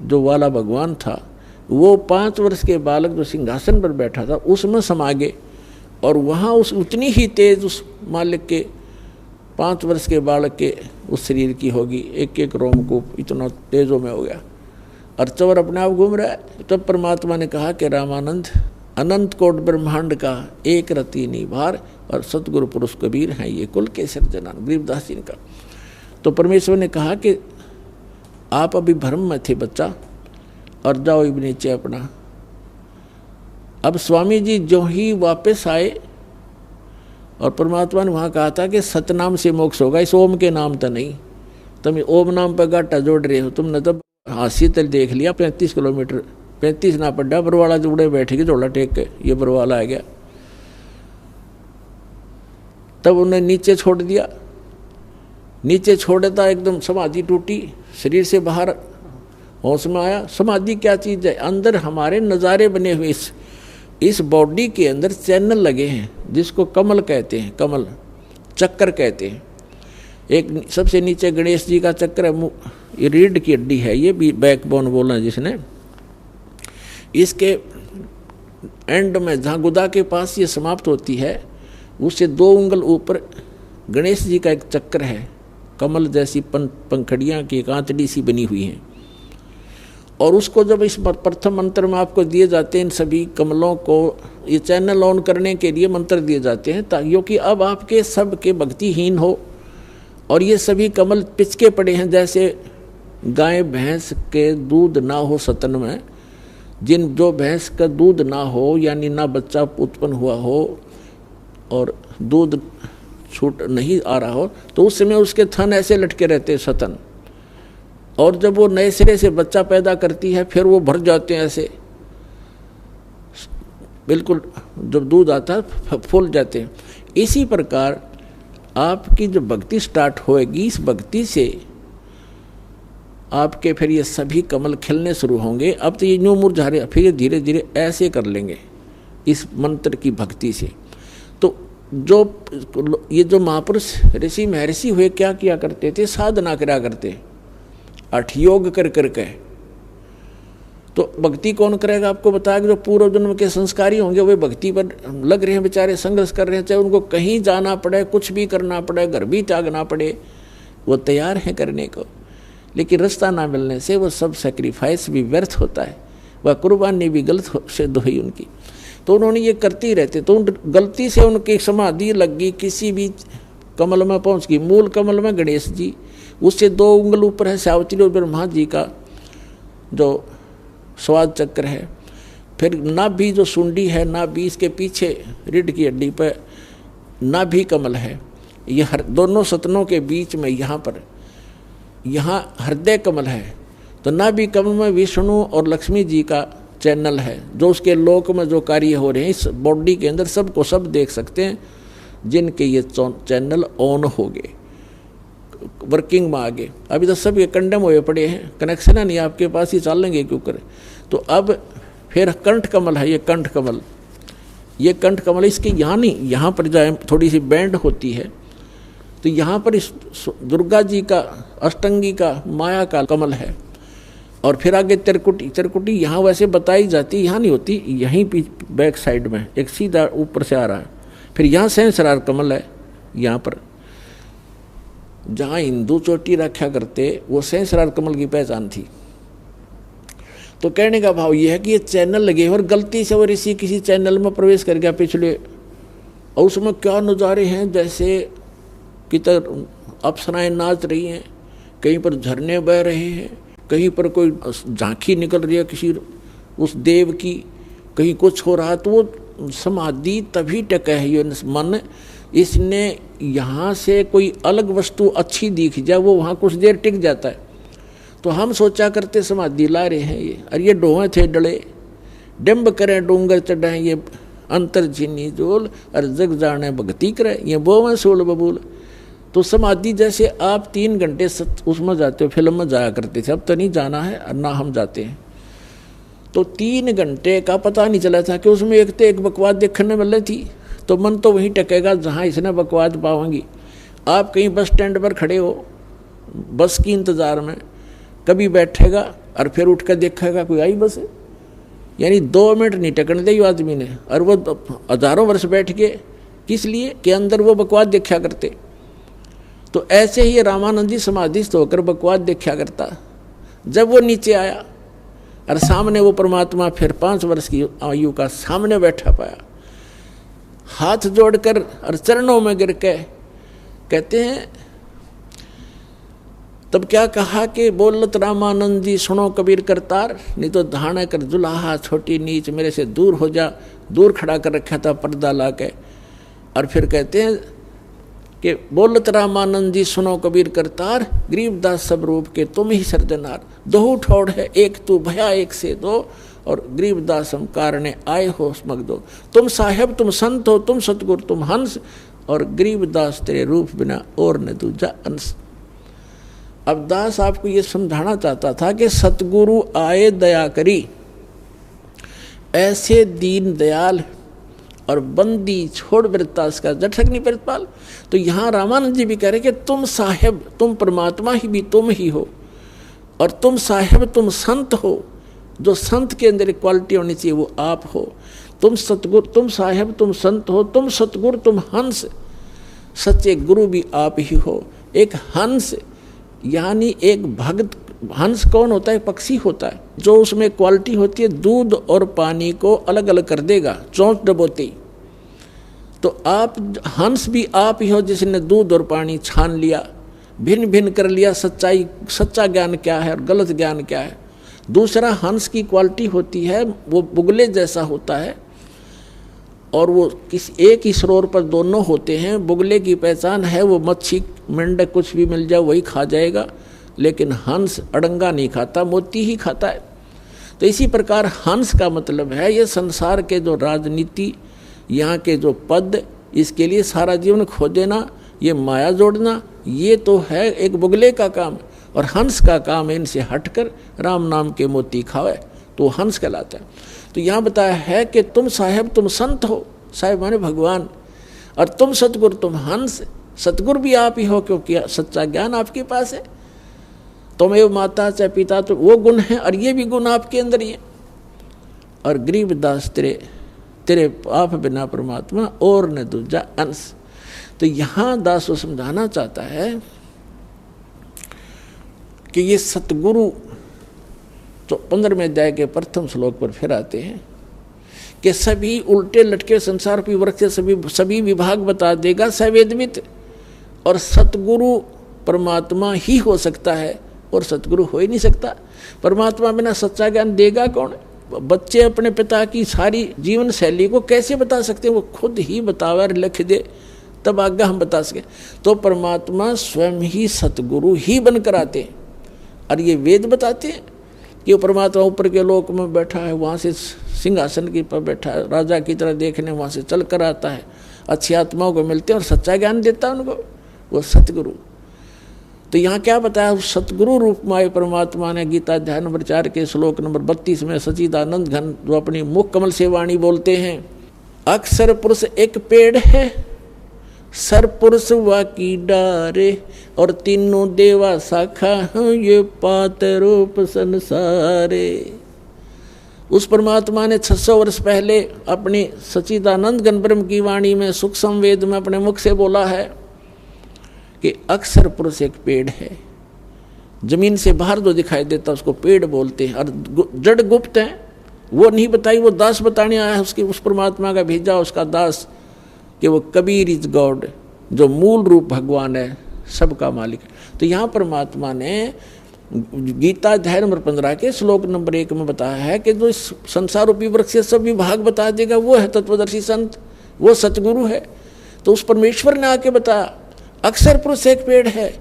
जो वाला भगवान था, वो 5 वर्ष के बालक जो सिंहासन पर बैठा था उसमें समा गए, और वहाँ उस उतनी ही तेज उस मालिक के 5 वर्ष के बालक के उस शरीर की होगी। एक एक रोम को इतना तेजों में हो गया, और चौर अपने आप घूम रहा है। तब परमात्मा ने कहा कि रामानंद, अनंत कोट ब्रह्मांड का एक रति निभार, और सतगुरु पुरुष कबीर हैं ये कुल के सिरजनन, गरीबदास जी का। तो परमेश्वर ने कहा कि आप अभी भ्रम में थे बच्चा, और जाओ अब नीचे अपना। अब स्वामी जी जो ही वापस आए, और परमात्मा ने वहाँ कहा था कि सतनाम से मोक्ष होगा, इस ओम के नाम तो नहीं। तुम ओम नाम पर गाटा जोड़ रहे हो। तुमने तब हासी तल देख लिया 35 किलोमीटर, 35 ना पड्डा, बरवाला जुड़े बैठ के जोड़ा टेक के ये बरवाला आ गया। तब उन्हें नीचे छोड़ दिया। नीचे छोड़ता एकदम समाधि टूटी, शरीर से बाहर होश में आया। समाधि क्या चीज़ है? अंदर हमारे नज़ारे बने हुए, इस बॉडी के अंदर चैनल लगे हैं जिसको कमल कहते हैं, कमल चक्कर कहते हैं। एक सबसे नीचे गणेश जी का चक्र है, ये रीढ़ की हड्डी है, ये भी बैकबोन बोला जिसने। इसके एंड में जहाँ गुदा के पास ये समाप्त होती है, उससे 2 उंगल ऊपर गणेश जी का एक चक्र है, कमल जैसी पंखड़ियाँ की एक आंतड़ी सी बनी हुई हैं। और उसको जब इस प्रथम मंत्र में आपको दिए जाते हैं, इन सभी कमलों को ये चैनल ऑन करने के लिए मंत्र दिए जाते हैं, ताकि कि अब आपके सब के भक्तिहीन हो, और ये सभी कमल पिचके पड़े हैं जैसे गाय भैंस के दूध ना हो सतन में। जो भैंस का दूध ना हो, यानी ना बच्चा उत्पन्न हुआ हो और दूध छूट नहीं आ रहा हो, तो उस समय उसके थन ऐसे लटके रहते सतन। और जब वो नए सिरे से बच्चा पैदा करती है, फिर वो भर जाते हैं ऐसे, बिल्कुल जब दूध आता है फूल जाते हैं। इसी प्रकार आपकी जो भक्ति स्टार्ट होएगी, इस भक्ति से आपके फिर ये सभी कमल खिलने शुरू होंगे। अब तो ये न्यू मुरझा रहे, फिर ये धीरे धीरे ऐसे कर लेंगे इस मंत्र की भक्ति से। तो ये जो महापुरुष ऋषि महर्षि हुए क्या किया करते थे? साधना करा करते, अठ योग कर करके। तो भक्ति कौन करेगा? आपको बताया कि जो पूर्व जन्म के संस्कारी होंगे वे भक्ति पर लग रहे हैं, बेचारे संघर्ष कर रहे हैं, चाहे उनको कहीं जाना पड़े, कुछ भी करना पड़े, घर भी त्यागना पड़े, वो तैयार हैं करने को। लेकिन रास्ता ना मिलने से वो सब सेक्रीफाइस भी व्यर्थ होता है, वह कुर्बानी भी गलत सिद्ध हुई उनकी। तो उन्होंने ये करते ही रहते। तो गलती से उनकी समाधि लग गई, किसी भी कमल में पहुँच गई। मूल कमल में गणेश जी, उससे 2 उंगल ऊपर है सावित्री और ब्रह्मा जी का जो स्वाद चक्र है। फिर नाभि जो सुंडी है, नाभि इसके पीछे रीढ़ की हड्डी पर नाभि कमल है। यह दोनों सतनों के बीच में यहाँ हृदय कमल है। तो नाभि कमल में विष्णु और लक्ष्मी जी का चैनल है, जो उसके लोक में जो कार्य हो रहे हैं इस बॉडी के अंदर सबको सब देख सकते हैं, जिनके ये चैनल ऑन हो गए, वर्किंग में आ गए। अभी तो सब ये कंडम हुए पड़े हैं, कनेक्शन है नहीं आपके पास, ही चल लेंगे क्यों करें। तो अब फिर कंठ कमल है, ये कंठ कमल, इसके यहाँ नहीं, यहाँ पर जाए थोड़ी सी बैंड होती है, तो यहाँ पर इस दुर्गा जी का अष्टंगी का माया का कमल है। और फिर आगे त्रिकुटी, त्रिकुटी यहाँ वैसे बताई जाती, यहाँ नहीं होती, यहीं बैक साइड में एक सीधा ऊपर से आ रहा है। फिर यहाँ सहस्रार कमल है, यहाँ पर जहाँ हिंदू चोटी रखा करते वो सहस्रार कमल की पहचान थी। तो कहने का भाव ये है कि ये चैनल लगे और गलती से वो ऋषि किसी चैनल में प्रवेश कर गया पिछले, और उसमें क्या नज़ारे हैं, जैसे कि अप्सराएं नाच रही हैं, कहीं पर झरने बह रहे हैं, कहीं पर कोई झांकी निकल रही है किसी उस देव की, कहीं कुछ हो रहा है। तो वो समाधि तभी टका है ये मन, इसने यहाँ से कोई अलग वस्तु अच्छी दिख जाए वो वहाँ कुछ देर टिक जाता है। तो हम सोचा करते समाधि ला रहे हैं ये, और ये डोहे थे डले, डिम्ब करें डूंगर चढ़ाएं ये अंतर झिनी जोल, और जग जाने भक्ति करें ये बोवें सोल बबूल। तो समाधि जैसे आप 3 घंटे उसमें जाते हो, फिल्म में जाया करते थे, अब तो नहीं जाना है और ना हम जाते हैं। तो 3 घंटे का पता नहीं चला था कि उसमें एक तो एक बकवास देखने मिल रही थी, तो मन तो वहीं टकेगा जहाँ इसने बकवास पाओगी। आप कहीं बस स्टैंड पर खड़े हो बस की इंतज़ार में, कभी बैठेगा और फिर उठ कर देखेगा कोई आई बस है, यानी 2 मिनट नहीं टकने दे आदमी ने, और वो हजारों वर्ष बैठ के किस लिए कि अंदर वो बकवास देखा करते। तो ऐसे ही रामानंद जी समाधिस्थ होकर बकवास देखा करता। जब वो नीचे आया और सामने वो परमात्मा फिर 5 वर्ष की आयु का सामने बैठा पाया, हाथ जोड़कर और चरणों में गिर के कहते हैं, तब क्या कहा कि बोलत रामानंद जी सुनो कबीर करतार, नहीं तो धाने कर जुलाहा छोटी नीच मेरे से दूर हो जा। दूर खड़ा कर रखा था पर्दा ला के, और फिर कहते हैं कि बोलत रामानंद जी सुनो कबीर करतार, गरीबदास सब रूप के तुम ही सर्जनार। दोहू ठोड़ है एक तू भया एक से दो, और गरीबदास हम कारणे आए हो समग दो। तुम साहेब तुम संत हो, तुम सतगुरु तुम हंस, और गरीबदास तेरे रूप बिना और न दूजा अंश। अब दास आपको ये समझाना चाहता था कि सतगुरु आए दया करी, ऐसे दीन दयाल और बंदी छोड़ वृत्तास का जठक नहीं प्रतिपाल। तो यहाँ रामानंद जी भी कह रहे कि तुम साहेब तुम परमात्मा ही भी तुम ही हो, और तुम साहेब तुम संत हो, जो संत के अंदर एक क्वालिटी होनी चाहिए वो आप हो। तुम सतगुरु तुम साहेब तुम संत हो, तुम सतगुरु तुम हंस, सच्चे गुरु भी आप ही हो। एक हंस यानी एक भक्त, हंस कौन होता है? पक्षी होता है, जो उसमें क्वालिटी होती है दूध और पानी को अलग अलग कर देगा चोंच डबोती। तो आप हंस भी आप ही हो जिसने दूध और पानी छान लिया, भिन्न भिन्न कर लिया सच्चाई, सच्चा ज्ञान क्या है और गलत ज्ञान क्या है। दूसरा हंस की क्वालिटी होती है वो बुगले जैसा होता है, और वो किसी एक ही स्रोर पर दोनों होते हैं। बुगले की पहचान है वो मच्छी मेंढक कुछ भी मिल जाए वही खा जाएगा, लेकिन हंस अड़ंगा नहीं खाता, मोती ही खाता है। तो इसी प्रकार हंस का मतलब है ये संसार के जो राजनीति, यहाँ के जो पद, इसके लिए सारा जीवन खो देना, ये माया जोड़ना, ये तो है एक बुगले का काम। और हंस का काम है इनसे हटकर राम नाम के मोती खावे, तो हंस कहलाता है। तो यहाँ बताया है कि तुम साहेब तुम संत हो, साहेब माने भगवान, और तुम सतगुरु तुम हंस, सतगुरु भी आप ही हो क्योंकि सच्चा ज्ञान आपके पास है। तुम एवं माता चाहे पिता, तो वो गुण है और ये भी गुण आपके अंदर ही है। और गरीबदास तेरे आप बिना परमात्मा और न दूजा अंश। तो यहाँ दास को समझाना चाहता है कि ये सतगुरु तो 15वें अध्याय के प्रथम श्लोक पर फिर आते हैं कि सभी उल्टे लटके संसार की वृक्ष सभी विभाग बता देगा सवेदवित, और सतगुरु परमात्मा ही हो सकता है और सतगुरु हो ही नहीं सकता। परमात्मा बिना सच्चा ज्ञान देगा कौन? बच्चे अपने पिता की सारी जीवन शैली को कैसे बता सकते हैं? वो खुद ही बतावे और लिख दे तब आगे हम बता सकें। तो परमात्मा स्वयं ही सतगुरु ही बनकर आते हैं, और ये वेद बताते हैं कि वो परमात्मा ऊपर के लोक में बैठा है, वहाँ से सिंहासन के पर बैठा है, राजा की तरह देखने वहाँ से चल कर आता है, अच्छी आत्माओं को मिलते हैं और सच्चा ज्ञान देता है उनको, वो सतगुरु। तो यहाँ क्या बताया? सतगुरु रूप में आए परमात्मा ने गीता अध्याय नंबर 4 के श्लोक नंबर 32 में सच्चिदानंद घन जो अपनी मुख कमल से वाणी बोलते हैं, अक्षर पुरुष एक पेड़ है सरपुरुष वाकी डारे और तीनों देवा शाखा ये पात रूप संसारे। उस परमात्मा ने 600 वर्ष पहले अपनी सच्चिदानंद घन ब्रह्म की वाणी में सुख संवेद में अपने मुख से बोला है कि अक्षर पुरुष एक पेड़ है, जमीन से बाहर जो दिखाई देता उसको पेड़ बोलते हैं, और जड़ गुप्त है वो नहीं बताई, वो दास बताने आया है उसकी, उस परमात्मा का भेजा उसका दास कि वो कबीर इज गॉड, जो मूल रूप भगवान है, सबका मालिक। तो यहाँ परमात्मा ने गीता अध्याय नंबर 15 के श्लोक नंबर 1 में बताया है कि जो इस संसार रूपी वृक्ष से सब विभाग बता देगा वो है तत्वदर्शी संत, वो सतगुरु है। तो उस परमेश्वर ने आके बताया अक्षर पुरुष एक पेड़ है,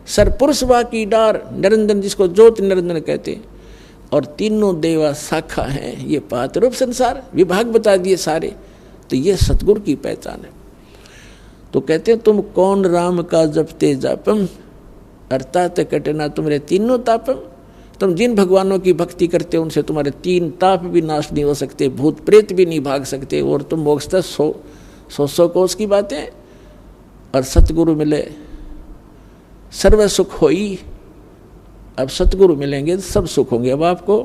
सरपुरुष वाकी डार, निरंजन जिसको ज्योति निरंजन कहते हैं, और तीनों देवा शाखा हैं, ये पात रूप संसार, विभाग बता दिए सारे। तो ये सतगुरु की पहचान है। तो कहते हैं तुम कौन राम का जपते जापम अर्थात कटना तुम्हारे तीनों तापम। तुम जिन भगवानों की भक्ति करते हो उनसे तुम्हारे 3 ताप भी नाश नहीं हो सकते, भूत प्रेत भी नहीं भाग सकते, और तुम मोक्षतः 100 कोस की बातें। और सतगुरु मिले सर्व सुख होई। अब सतगुरु मिलेंगे सब सुख होंगे। अब आपको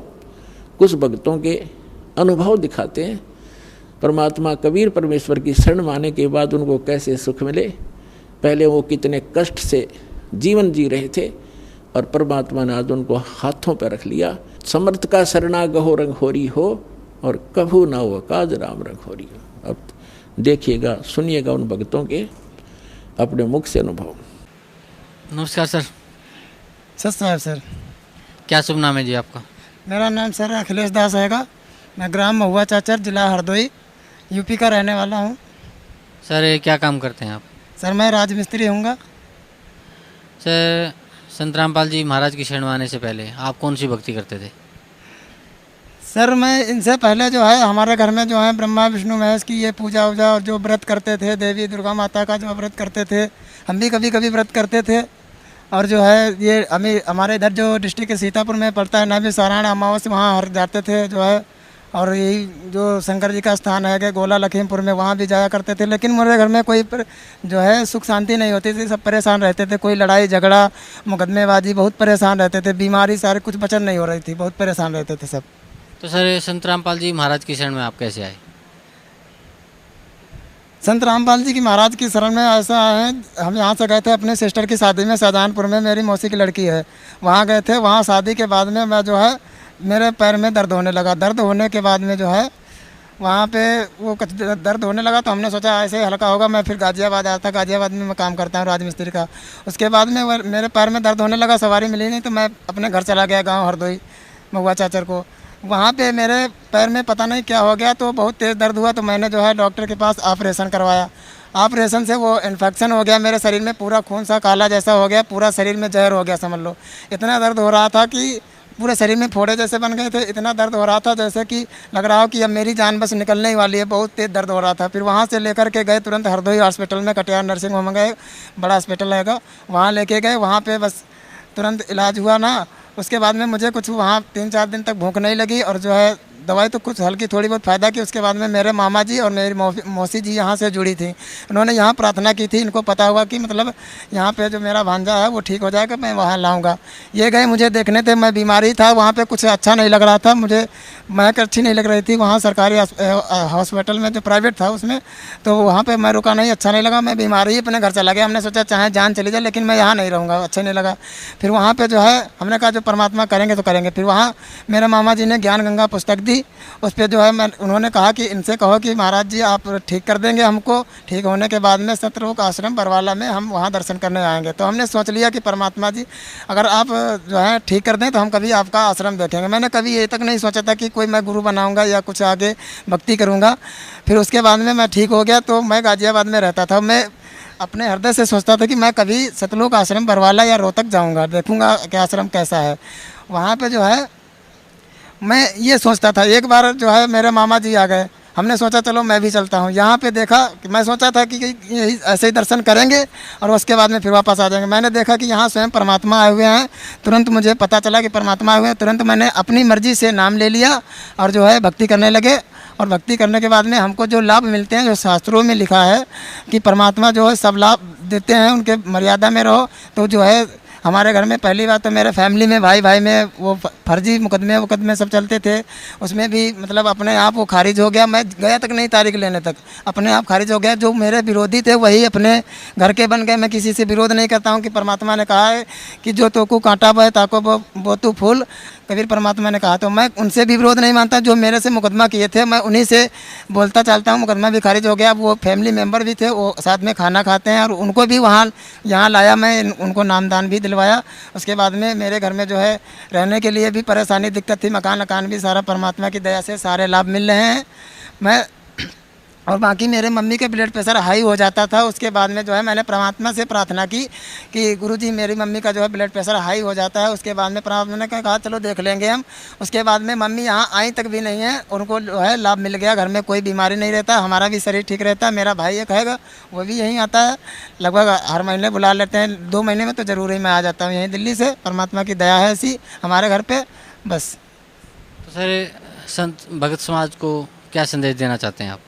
कुछ भक्तों के अनुभव दिखाते हैं, परमात्मा कबीर परमेश्वर की शरण माने के बाद उनको कैसे सुख मिले, पहले वो कितने कष्ट से जीवन जी रहे थे, और परमात्मा ने आज उनको हाथों पर रख लिया। समर्थ का शरणा गहो रंग होरी हो, और कभू ना हो काज राम रंग होरी हो। अब देखिएगा, सुनिएगा उन भक्तों के अपने मुख से अनुभव। नमस्कार सर। सर सर क्या शुभ नाम है जी आपका? मेरा नाम सर अखिलेश दास हैगा। मैं ग्राम महुआ चाचर, जिला हरदोई, यूपी का रहने वाला हूँ। सर क्या काम करते हैं आप? सर मैं राजमिस्त्री हूँगा। सर संत रामपाल जी महाराज की शरण में आने से पहले आप कौन सी भक्ति करते थे? सर मैं इनसे पहले जो है हमारे घर में जो है ब्रह्मा विष्णु महेश की ये पूजा वूजा और जो व्रत करते थे, देवी दुर्गा माता का जो व्रत करते थे, हम भी कभी कभी व्रत करते थे। और जो है ये हमारे इधर जो डिस्ट्रिक्ट के सीतापुर में पड़ता है नाभी सारायण अमावस, वहाँ हर जाते थे जो है। और यही जो शंकर जी का स्थान है कि गोला लखीमपुर में, वहाँ भी जाया करते थे। लेकिन मेरे घर में कोई जो है सुख शांति नहीं होती थी, सब परेशान रहते थे। कोई लड़ाई झगड़ा मुकदमेबाजी, बहुत परेशान रहते थे। बीमारी सारे कुछ बचन नहीं हो रही थी, बहुत परेशान रहते थे सब। तो सर संत रामपाल जी महाराज की शरण में आप कैसे आए? संत रामपाल जी की महाराज की शरण में ऐसा है, हम यहाँ से गए थे अपने सिस्टर की शादी में, शाहजहानपुर में मेरी मौसी की लड़की है, वहाँ गए थे। वहाँ शादी के बाद में मैं जो है मेरे पैर में दर्द होने लगा। दर्द होने के बाद में जो है वहाँ पे वो कुछ दर्द होने लगा, तो हमने सोचा ऐसे ही हल्का होगा। मैं फिर गाजियाबाद आया था, गाजियाबाद में मैं काम करता हूँ राजमिस्त्री का। उसके बाद में मेरे पैर में दर्द होने लगा, सवारी मिली नहीं, तो मैं अपने घर चला गया गाँव हरदोई महुआ चाचर को। वहाँ पे मेरे पैर में पता नहीं क्या हो गया, तो बहुत तेज़ दर्द हुआ। तो मैंने जो है डॉक्टर के पास ऑपरेशन करवाया। ऑपरेशन से वो इन्फेक्शन हो गया मेरे शरीर में, पूरा खून सा काला जैसा हो गया, पूरा शरीर में जहर हो गया समझ लो। इतना दर्द हो रहा था कि पूरे शरीर में फोड़े जैसे बन गए थे। इतना दर्द हो रहा था जैसे कि लग रहा हो कि अब मेरी जान बस निकलने ही वाली है, बहुत तेज़ दर्द हो रहा था। फिर वहाँ से लेकर के गए तुरंत हरदोई हॉस्पिटल में, कटिहार नर्सिंग होम गए, बड़ा हॉस्पिटल रहेगा, वहाँ लेके गए। वहाँ पे बस तुरंत इलाज हुआ ना। उसके बाद में मुझे कुछ वहाँ 3-4 दिन तक भूख नहीं लगी, और जो है दवाई तो कुछ हल्की थोड़ी बहुत फ़ायदा की। उसके बाद में मेरे मामा जी और मेरी मौसी जी यहाँ से जुड़ी थी, उन्होंने यहाँ प्रार्थना की थी। इनको पता हुआ कि मतलब यहाँ पे जो मेरा भांजा है वो ठीक हो जाएगा, मैं वहाँ लाऊंगा। ये गए मुझे देखने थे, मैं बीमारी था, वहाँ पे कुछ अच्छा नहीं लग रहा था मुझे, महक अच्छी नहीं लग रही थी वहाँ सरकारी हॉस्पिटल में, जो प्राइवेट था उसमें। तो वहाँ पर मैं रुका नहीं, अच्छा नहीं लगा, मैं बीमारी अपने घर चला गया। हमने सोचा चाहे जान चली जाए लेकिन मैं यहाँ नहीं रहूँगा, अच्छा नहीं लगा। फिर वहाँ पर जो है हमने कहा जो परमात्मा करेंगे तो करेंगे। फिर वहाँ मेरे मामा जी ने ज्ञान गंगा पुस्तक दी, उस पर जो है उन्होंने कहा कि इनसे कहो कि महाराज जी आप ठीक कर देंगे हमको। ठीक होने के बाद में सतलोक आश्रम बरवाला में हम वहाँ दर्शन करने आएंगे। तो हमने सोच लिया कि परमात्मा जी अगर आप जो है ठीक कर दें तो हम कभी आपका आश्रम देखेंगे। मैंने कभी ये तक नहीं सोचा था कि कोई मैं गुरु बनाऊँगा या कुछ आगे भक्ति करूँगा। फिर उसके बाद में मैं ठीक हो गया, तो मैं गाजियाबाद में रहता था। मैं अपने हृदय से सोचता था कि मैं कभी सतलोक आश्रम बरवाला या रोहतक जाऊँगा, देखूँगा कि आश्रम कैसा है। वहाँ पर जो है मैं ये सोचता था। एक बार जो है मेरे मामा जी आ गए, हमने सोचा चलो मैं भी चलता हूँ। यहाँ पे देखा कि मैं सोचा था कि यही ऐसे ही दर्शन करेंगे और उसके बाद में फिर वापस आ जाएंगे। मैंने देखा कि यहाँ स्वयं परमात्मा आए हुए हैं। तुरंत मुझे पता चला कि परमात्मा आए हुए हैं। तुरंत मैंने अपनी मर्जी से नाम ले लिया और जो है भक्ति करने लगे। और भक्ति करने के बाद में हमको जो लाभ मिलते हैं, जो शास्त्रों में लिखा है कि परमात्मा जो है सब लाभ देते हैं, उनके मर्यादा में रहो। तो जो है हमारे घर में पहली बात तो मेरे फैमिली में भाई भाई में वो फर्जी मुकदमे सब चलते थे, उसमें भी मतलब अपने आप वो खारिज हो गया। मैं गया तक नहीं तारीख लेने तक, अपने आप खारिज हो गया। जो मेरे विरोधी थे वही अपने घर के बन गए। मैं किसी से विरोध नहीं करता हूँ कि परमात्मा ने कहा है कि जो तो को कांटा बहे ताको वो तू फूल, कबीर परमात्मा ने कहा। तो मैं उनसे भी विरोध नहीं मानता। जो मेरे से मुकदमा किए थे मैं उन्हीं से बोलता चलता हूँ। मुकदमा भी खारिज हो गया। वो फैमिली मेम्बर भी थे, वो साथ में खाना खाते हैं और उनको भी यहाँ लाया मैं, उनको नामदान भी दिलवाया। उसके बाद में मेरे घर में जो है रहने के लिए भी परेशानी दिक्कत थी, मकान भी सारा परमात्मा की दया से सारे लाभ मिल रहे हैं। मैं और बाकी मेरे मम्मी के ब्लड प्रेशर हाई हो जाता था। उसके बाद में जो है मैंने परमात्मा से प्रार्थना की कि गुरुजी मेरी मम्मी का जो है ब्लड प्रेशर हाई हो जाता है। उसके बाद में परमात्मा ने कहा चलो देख लेंगे हम। उसके बाद में मम्मी यहाँ आई तक भी नहीं है, उनको जो है लाभ मिल गया। घर में कोई बीमारी नहीं रहता, हमारा भी शरीर ठीक रहता है। मेरा भाई एक है वो भी यहीं आता है, लगभग हर महीने बुला लेते हैं। 2 महीने में तो ज़रूर ही मैं आ जाता हूँ यहीं दिल्ली से। परमात्मा की दया है ऐसी हमारे घर पर बस। तो सर संत भगत समाज को क्या संदेश देना चाहते हैं आप?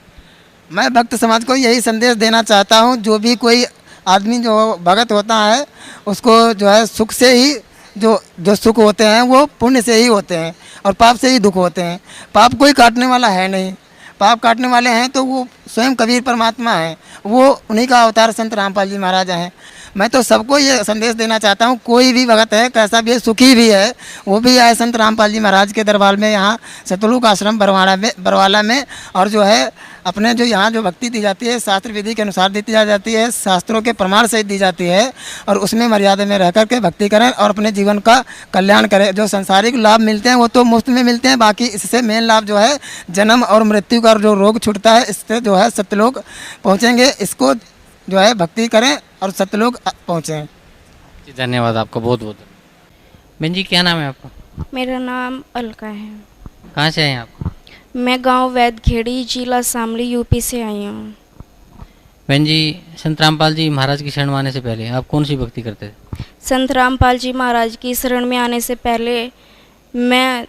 मैं भक्त समाज को यही संदेश देना चाहता हूँ, जो भी कोई आदमी जो भगत होता है उसको जो है सुख से ही जो सुख होते हैं वो पुण्य से ही होते हैं और पाप से ही दुख होते हैं। पाप कोई काटने वाला है नहीं, पाप काटने वाले हैं तो वो स्वयं कबीर परमात्मा हैं, वो उन्हीं का अवतार संत रामपाल जी महाराज हैं। मैं तो सबको ये संदेश देना चाहता हूँ, कोई भी भगत है कैसा भी है, सुखी भी है, वो भी आए संत रामपाल जी महाराज के दरबार में, यहाँ सतलुक आश्रम बरवाला में। और जो है अपने जो यहाँ जो भक्ति दी जाती है शास्त्र विधि के अनुसार दी जाती है, शास्त्रों के प्रमाण सहित दी जाती है। और उसमें मर्यादा में रह करके भक्ति करें और अपने जीवन का कल्याण करें। जो संसारिक लाभ मिलते हैं वो तो मुफ्त में मिलते हैं, बाकी इससे मेन लाभ जो है जन्म और मृत्यु का जो रोग छूटता है, इससे जो है सत्यलोक पहुँचेंगे। इसको जो है भक्ति करें और सत्यलोक पहुँचें। जी धन्यवाद आपका, बहुत बहुत। बहन जी क्या नाम है आपका? मेरा नाम अलका है। कहाँ से आए हैं आप? मैं गांव वैदखेड़ी, जिला शामली, यूपी से आई हूँ। बहन जी संत रामपाल जी महाराज की शरण में आने से पहले आप कौन सी भक्ति करते थे? संत रामपाल जी महाराज की शरण में आने से पहले मैं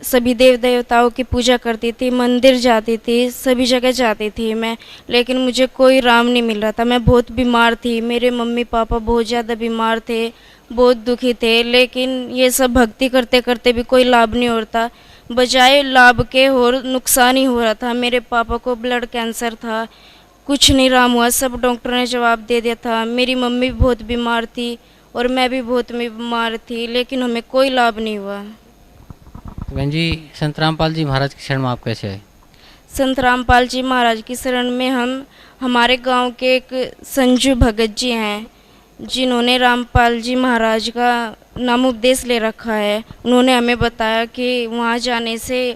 सभी देव देवताओं की पूजा करती थी, मंदिर जाती थी, सभी जगह जाती थी मैं, लेकिन मुझे कोई राम नहीं मिल रहा था। मैं बहुत बीमार थी, मेरे मम्मी पापा बहुत ज़्यादा बीमार थे, बहुत दुखी थे, लेकिन ये सब भक्ति करते करते भी कोई लाभ नहीं होता, बजाय लाभ के और नुकसान ही हो रहा था। मेरे पापा को ब्लड कैंसर था, कुछ नहीं राम हुआ, सब डॉक्टर ने जवाब दे दिया था। मेरी मम्मी भी बहुत बीमार थी और मैं भी बहुत बीमार थी, लेकिन हमें कोई लाभ नहीं हुआ। तो बहन जी संत रामपाल जी महाराज की शरण में आप कैसे आए? संत रामपाल जी महाराज की शरण में हमारे गांव के एक संजू भगत जी हैं, जिन्होंने रामपाल जी महाराज का नाम उपदेश ले रखा है। उन्होंने हमें बताया कि वहाँ जाने से,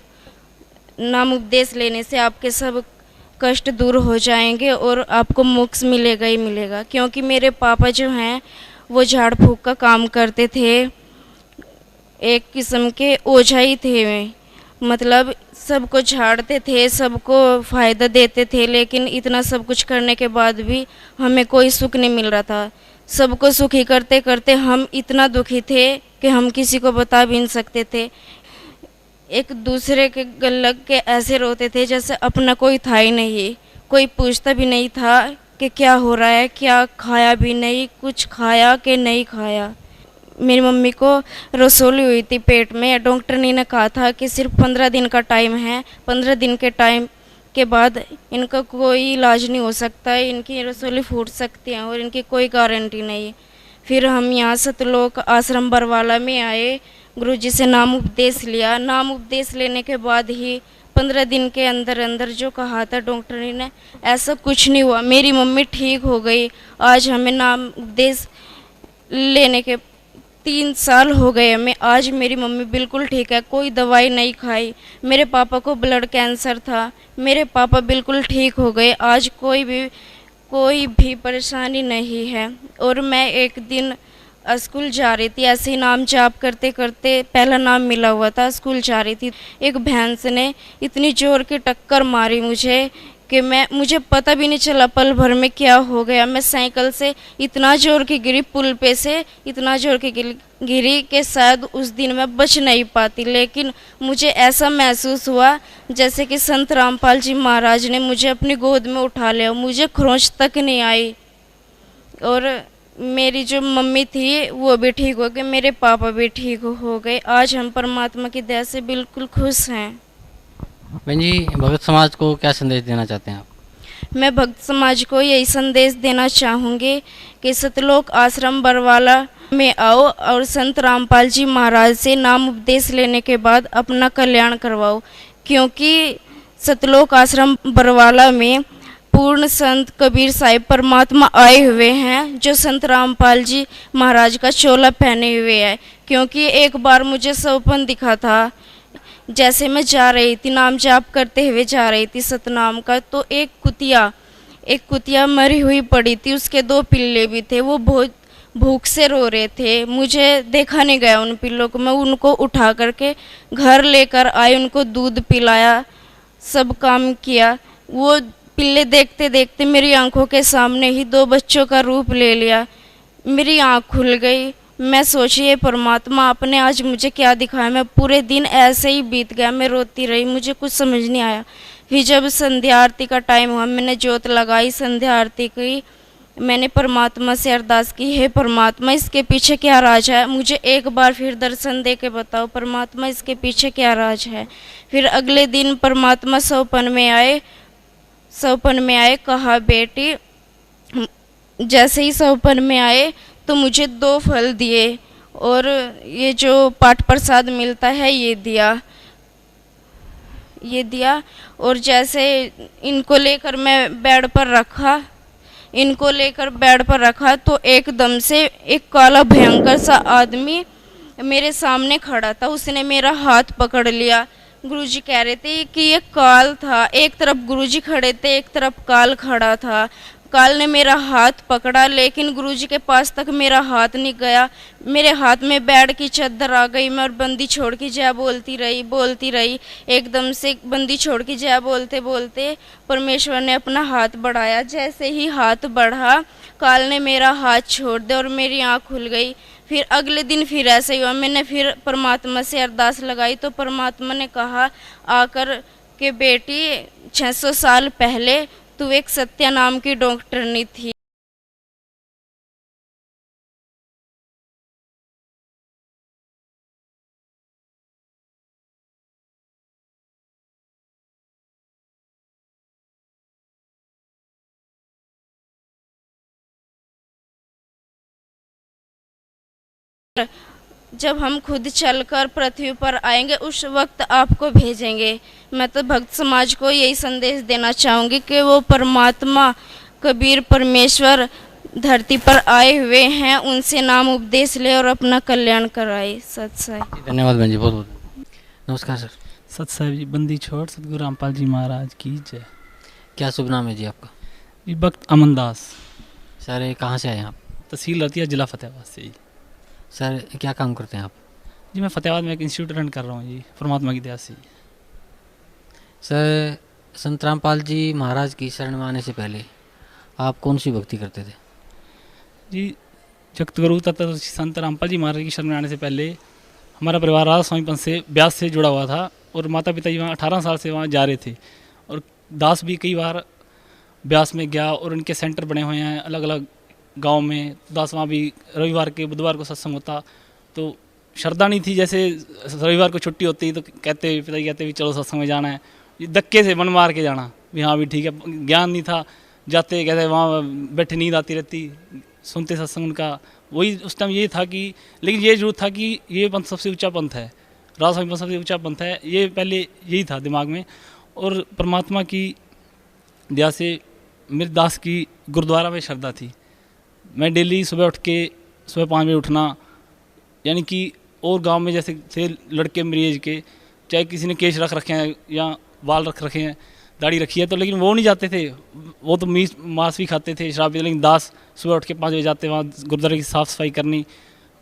नाम उपदेश लेने से आपके सब कष्ट दूर हो जाएंगे और आपको मोक्ष मिलेगा ही मिलेगा। क्योंकि मेरे पापा जो हैं वो झाड़ फूक का काम करते थे, एक किस्म के ओझा ही थे वे, मतलब सबको झाड़ते थे, सबको फ़ायदा देते थे, लेकिन इतना सब कुछ करने के बाद भी हमें कोई सुख नहीं मिल रहा था। सबको सुखी करते करते हम इतना दुखी थे कि हम किसी को बता भी नहीं सकते थे। एक दूसरे के गल लग के ऐसे रोते थे जैसे अपना कोई था ही नहीं, कोई पूछता भी नहीं था कि क्या हो रहा है, क्या खाया भी नहीं, कुछ खाया कि नहीं खाया। मेरी मम्मी को रसोली हुई थी पेट में, डॉक्टर ने कहा था कि सिर्फ 15 दिन का टाइम है, 15 दिन के टाइम के बाद इनका कोई इलाज नहीं हो सकता है, इनकी रसोली फूट सकती है और इनकी कोई गारंटी नहीं। फिर हम यहाँ सतलोक आश्रम बरवाला में आए, गुरुजी से नाम उपदेश लिया। नाम उपदेश लेने के बाद ही 15 दिन के अंदर अंदर जो कहा था डॉक्टर ने, ऐसा कुछ नहीं हुआ, मेरी मम्मी ठीक हो गई। आज हमें नाम उपदेश लेने के 3 साल हो गए हमें, आज मेरी मम्मी बिल्कुल ठीक है, कोई दवाई नहीं खाई। मेरे पापा को ब्लड कैंसर था, मेरे पापा बिल्कुल ठीक हो गए, आज कोई भी परेशानी नहीं है। और मैं एक दिन स्कूल जा रही थी, ऐसे ही नाम जाप करते करते, पहला नाम मिला हुआ था, स्कूल जा रही थी, एक भैंस ने इतनी जोर की टक्कर मारी मुझे कि मुझे पता भी नहीं चला पल भर में क्या हो गया। मैं साइकिल से इतना जोर की गिरी, पुल पे से इतना जोर की गिरी कि शायद उस दिन मैं बच नहीं पाती। लेकिन मुझे ऐसा महसूस हुआ जैसे कि संत रामपाल जी महाराज ने मुझे अपनी गोद में उठा लिया। मुझे खरोंच तक नहीं आई और मेरी जो मम्मी थी वो भी ठीक हो गई, मेरे पापा भी ठीक हो गए। आज हम परमात्मा की दया से बिल्कुल खुश हैं। बहन जी, भगत समाज को क्या संदेश देना चाहते हैं आप? मैं भक्त समाज को यही संदेश देना चाहूँगी कि सतलोक आश्रम बरवाला में आओ और संत रामपाल जी महाराज से नाम उपदेश लेने के बाद अपना कल्याण करवाओ, क्योंकि सतलोक आश्रम बरवाला में पूर्ण संत कबीर साहिब परमात्मा आए हुए हैं, जो संत रामपाल जी महाराज का चोला पहने हुए है। क्योंकि एक बार मुझे सपन दिखा था, जैसे मैं जा रही थी, नाम जाप करते हुए जा रही थी सतनाम का, तो एक कुतिया मरी हुई पड़ी थी, उसके 2 पिल्ले भी थे। वो बहुत भूख से रो रहे थे। मुझे देखा नहीं गया उन पिल्लों को। मैं उनको उठा करके घर लेकर आई, उनको दूध पिलाया, सब काम किया। वो पिल्ले देखते देखते मेरी आंखों के सामने ही 2 बच्चों का रूप ले लिया। मेरी आंख खुल गई। मैं सोचिए परमात्मा आपने आज मुझे क्या दिखाया। मैं पूरे दिन ऐसे ही बीत गया, मैं रोती रही, मुझे कुछ समझ नहीं आया। फिर जब संध्या आरती का टाइम हुआ, मैंने जोत लगाई, संध्या आरती की, मैंने परमात्मा से अरदास की, हे परमात्मा इसके पीछे क्या राज है, मुझे एक बार फिर दर्शन दे के बताओ परमात्मा इसके पीछे क्या राज है। फिर अगले दिन परमात्मा सौपन में आए, कहा बेटी, जैसे ही सौपन में आए तो मुझे 2 फल दिए और ये जो पाठ प्रसाद मिलता है ये दिया और जैसे इनको लेकर मैं बेड पर रखा तो एकदम से एक काला भयंकर सा आदमी मेरे सामने खड़ा था। उसने मेरा हाथ पकड़ लिया। गुरुजी कह रहे थे कि ये काल था। एक तरफ गुरुजी खड़े थे, एक तरफ काल खड़ा था। काल ने मेरा हाथ पकड़ा, लेकिन गुरुजी के पास तक मेरा हाथ नहीं गया। मेरे हाथ में बेड की चादर आ गई। मैं और बंदी छोड़ की जय बोलती रही। एकदम से बंदी छोड़ की जय बोलते बोलते परमेश्वर ने अपना हाथ बढ़ाया। जैसे ही हाथ बढ़ा, काल ने मेरा हाथ छोड़ दिया और मेरी आँख खुल गई। फिर अगले दिन फिर ऐसे ही हुआ। मैंने फिर परमात्मा से अरदास लगाई तो परमात्मा ने कहा आकर कि बेटी 600 साल पहले तू एक सत्या नाम की डॉक्टरनी थी। जब हम खुद चलकर पृथ्वी पर आएंगे उस वक्त आपको भेजेंगे। मैं तो भक्त समाज को यही संदेश देना चाहूँगी कि वो परमात्मा कबीर परमेश्वर धरती पर आए हुए हैं, उनसे नाम उपदेश ले और अपना कल्याण कराए। सत साई। धन्यवाद बहन जी, बहुत बहुत नमस्कार सर। सत साहिब जी, बंदी छोड़ सतगुरु रामपाल जी महाराज की जय। क्या शुभ नाम है जी आपका? जी भक्त अमनदास, सर कहाँ से आए आप? तहसील रतिया, जिला फतेहाबाद से जी। सर क्या काम करते हैं आप? जी मैं फतेहाबाद में एक इंस्टीट्यूट रन कर रहा हूँ जी, परमात्मा की दया से। सर संत रामपाल जी महाराज की शरण में आने से पहले आप कौन सी भक्ति करते थे? जी जगत गुरु तत्व संत रामपाल जी महाराज की शरण में आने से पहले हमारा परिवार राधा स्वामी पंथ से ब्यास से जुड़ा हुआ था और माता पिता जी वहाँ 18 साल से वहाँ जा रहे थे और दास भी कई बार ब्यास में गया और उनके सेंटर बने हुए हैं अलग अलग गांव में। दास वहाँ भी रविवार के बुधवार को सत्संग होता तो श्रद्धा नहीं थी, जैसे रविवार को छुट्टी होती तो कहते पिताजी कहते भी चलो सत्संग में जाना है, ये धक्के से मन मार के जाना भी हाँ भी ठीक है। ज्ञान नहीं था, जाते कहते वहाँ बैठे नींद आती रहती, सुनते सत्संग उनका। वही उस टाइम ये था कि लेकिन ये जरूर था कि ये पंथ सबसे ऊंचा पंथ है, राधा स्वामी पंथ सबसे ऊंचा पंथ है, ये पहले यही था दिमाग में। और परमात्मा की दया से मेरे दास की गुरुद्वारा में श्रद्धा थी। मैं डेली सुबह उठ के सुबह 5 बजे उठना, यानी कि और गांव में जैसे थे लड़के मेरी एज के, चाहे किसी ने केश रख रखे हैं या बाल रख रखे हैं, दाढ़ी रखी है, तो लेकिन वो नहीं जाते थे, वो तो मीट मांस भी खाते थे, शराब भी। लेकिन दास सुबह उठ के 5 बजे जाते, वहाँ गुरुद्वारे की साफ़ सफाई करनी।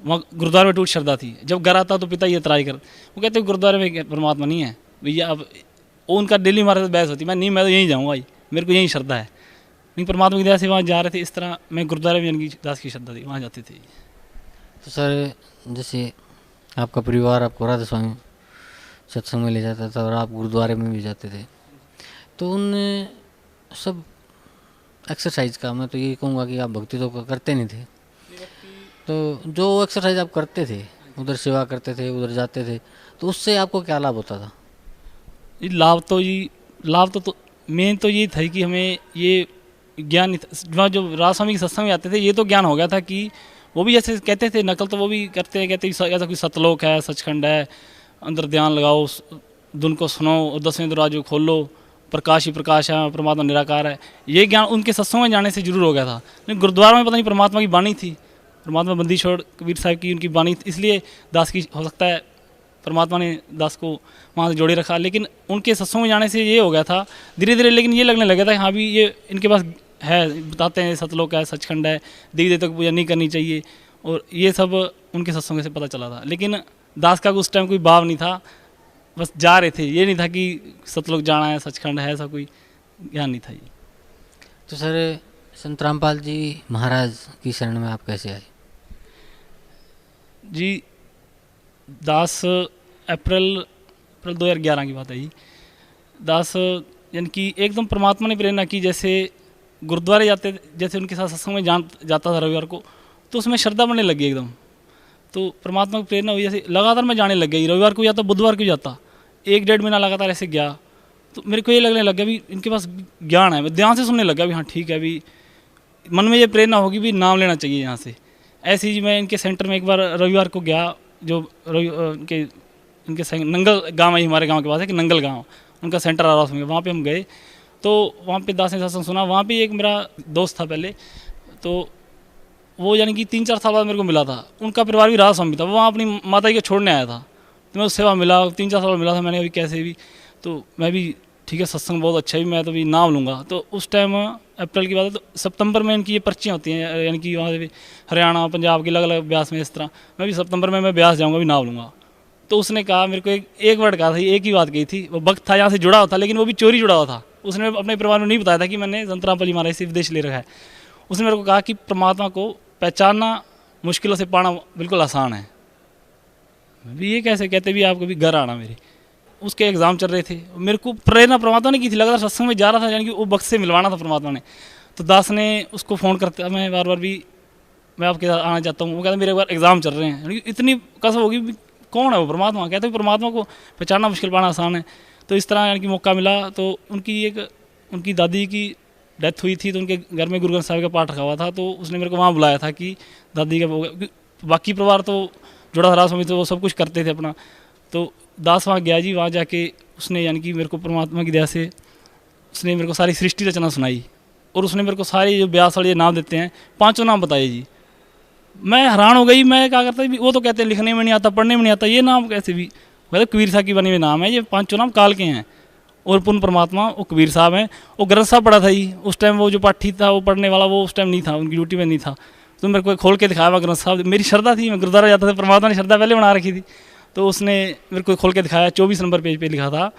वहाँ गुरुद्वारे में टूट श्रद्धा थी। जब घर आता तो पिता ये इतराई कर, वो कहते गुरुद्वारे में परमात्मा नहीं है भैया। अब वो उनका डेली हमारे साथ बहस होती, मैं नहीं मैं तो यहीं जाऊँगा भाई, मेरे को यही श्रद्धा है। लेकिन परमात्मा की दया से वहाँ जा रहे थे, इस तरह मैं गुरुद्वारे में यानी कि दास की श्रद्धा थी, वहाँ जाते थे। तो सर जैसे आपका परिवार आपको राधा स्वामी सत्संग में ले जाता था और आप गुरुद्वारे में भी जाते थे, तो उन सब एक्सरसाइज का मैं तो ये कहूँगा कि आप भक्ति तो करते नहीं थे, तो जो एक्सरसाइज आप करते थे, उधर सेवा करते थे, उधर जाते थे, तो उससे आपको क्या लाभ होता था? ये लाभ तो मेन तो ये था कि हमें ये ज्ञान वहाँ जो राधा स्वामी के सत्संग में आते थे, ये तो ज्ञान हो गया था कि वो भी जैसे कहते थे, नकल तो वो भी करते हैं, कहते ऐसा कोई सतलोक है, सचखंड है, अंदर ध्यान लगाओ, धुन को सुनो और 10वें दरवाजे को खोलो, प्रकाश ही प्रकाश है, परमात्मा निराकार है। ये ज्ञान उनके सत्संग में जाने से जरूर हो गया था। लेकिन गुरुद्वारा में पता नहीं परमात्मा की बाणी थी, परमात्मा बंदी छोड़ कबीर साहब की उनकी बाणी, इसलिए दास की हो सकता है परमात्मा ने दास को वहाँ से जोड़े रखा। लेकिन उनके सत्संग में जाने से ये हो गया था धीरे धीरे, लेकिन ये लगने लगा था हाँ भी ये इनके पास है, बताते हैं सतलोक है, सचखंड है, देवी देवता की पूजा नहीं करनी चाहिए, और ये सब उनके सत्संग से पता चला था। लेकिन दास का उस टाइम कोई भाव नहीं था, बस जा रहे थे, ये नहीं था कि सतलोक जाना है, सचखंड है, ऐसा कोई ज्ञान नहीं था ये। तो सर संत रामपाल जी महाराज की शरण में आप कैसे आए? जी दास अप्रैल 2011 की बात है जी। दास यानी कि एकदम परमात्मा ने प्रेरणा की, जैसे गुरुद्वारे जाते, जैसे उनके साथ सत्संग में जाता था रविवार को, तो उसमें श्रद्धा बढ़ने लगी एकदम। तो परमात्मा की प्रेरणा हुई, जैसे लगातार मैं जाने लग गई, रविवार को जाता, बुधवार को जाता, 1-1.5 महीना लगातार ऐसे गया। तो मेरे को ये लगने लग गया भी इनके पास ज्ञान है, मैं ध्यान से सुनने लगा भी हाँ ठीक है, भी मन में ये प्रेरणा होगी भी नाम लेना चाहिए यहाँ से। ऐसे ही मैं इनके सेंटर में एक बार रविवार को गया, जो इनके नंगल गाँव है, हमारे गाँव के पास है कि नंगल गाँव, उनका सेंटर आ रहा उसमें, वहाँ पे हम गए। तो वहाँ पे दास ने सत्संग सुना। वहाँ पे एक मेरा दोस्त था पहले, तो वो यानी कि 3-4 साल बाद मेरे को मिला था, उनका परिवार भी राधा स्वामी था, वो वहाँ अपनी माता जी को छोड़ने आया था, तो मैं उससे वहाँ मिला, 3-4 साल मिला था। मैंने अभी कैसे भी, तो मैं भी ठीक है सत्संग बहुत अच्छा है, मैं तो भी नाम लूँगा। तो उस टाइम अप्रैल की बात है, तो सितंबर में इनकी ये पर्चियाँ होती हैं, यानी कि वहाँ से हरियाणा पंजाब की अलग अलग ब्यास में, इस तरह मैं भी सितंबर में मैं ब्यास जाऊँगा, भी नाम लूँगा। तो उसने कहा मेरे को एक वर्ड कहा था, एक ही बात कही थी, वो भक्त था यहाँ से जुड़ा हुआ था, लेकिन वो भी चोरी जुड़ा हुआ था। उसने अपने परिवार में नहीं बताया था कि मैंने संत रामपाल जी महाराज से विदेश ले रखा है। उसने मेरे को कहा कि परमात्मा को पहचानना मुश्किलों से पाना बिल्कुल आसान है। भी ये कैसे कहते भी, आप कभी घर आना मेरे, उसके एग्ज़ाम चल रहे थे, मेरे को प्रेरणा परमात्मा ने की थी, लगातार सत्संग में जा रहा था, यानी कि वो भक्त से मिलवाना था परमात्मा ने। तो दास ने उसको फ़ोन करता, मैं बार बार भी मैं आपके साथ आना चाहता हूँ, वो कहता मेरे एक बार एग्ज़ाम चल रहे हैं, यानी कि इतनी कसम होगी कौन है वो परमात्मा, कहते परमात्मा को पहचानना मुश्किल पाना आसान है। तो इस तरह यानी कि मौका मिला। तो उनकी दादी की डेथ हुई थी, तो उनके घर में गुरु ग्रंथ साहिब का पाठ रखा हुआ था, तो उसने मेरे को वहाँ बुलाया था कि दादी का, बाकी परिवार तो जुड़ा राधा स्वामी, तो वो सब कुछ करते थे अपना। तो दास वहाँ गया जी, वहाँ जाके उसने यानी कि मेरे को परमात्मा की दया से उसने मेरे को सारी सृष्टि रचना सुनाई, और उसने मेरे को सारे जो ब्यास वाले नाम देते हैं 5 नाम बताए जी। मैं हैरान हो गई, मैं क्या करता वो तो कहते हैं लिखने में नहीं आता, पढ़ने में नहीं आता, ये नाम कैसे भी, मतलब कबीर साहब की बनी हुए नाम है, ये 5 नाम काल के हैं, और पूर्ण परमात्मा वो कबीर साहब हैं। वो ग्रंथ साहब पढ़ा था जी, उस टाइम वो जो पाठी था वो पढ़ने वाला वो उस टाइम नहीं था, उनकी ड्यूटी में नहीं था, तो मेरे को खोल के दिखाया हुआ ग्रंथ साहब। मेरी श्रद्धा थी, मैं गुरुद्वारा जाता था, परमात्मा ने श्रद्धा पहले बना रखी थी, तो उसने मेरे को खोल के दिखाया। 24 नंबर पेज पे लिखा था,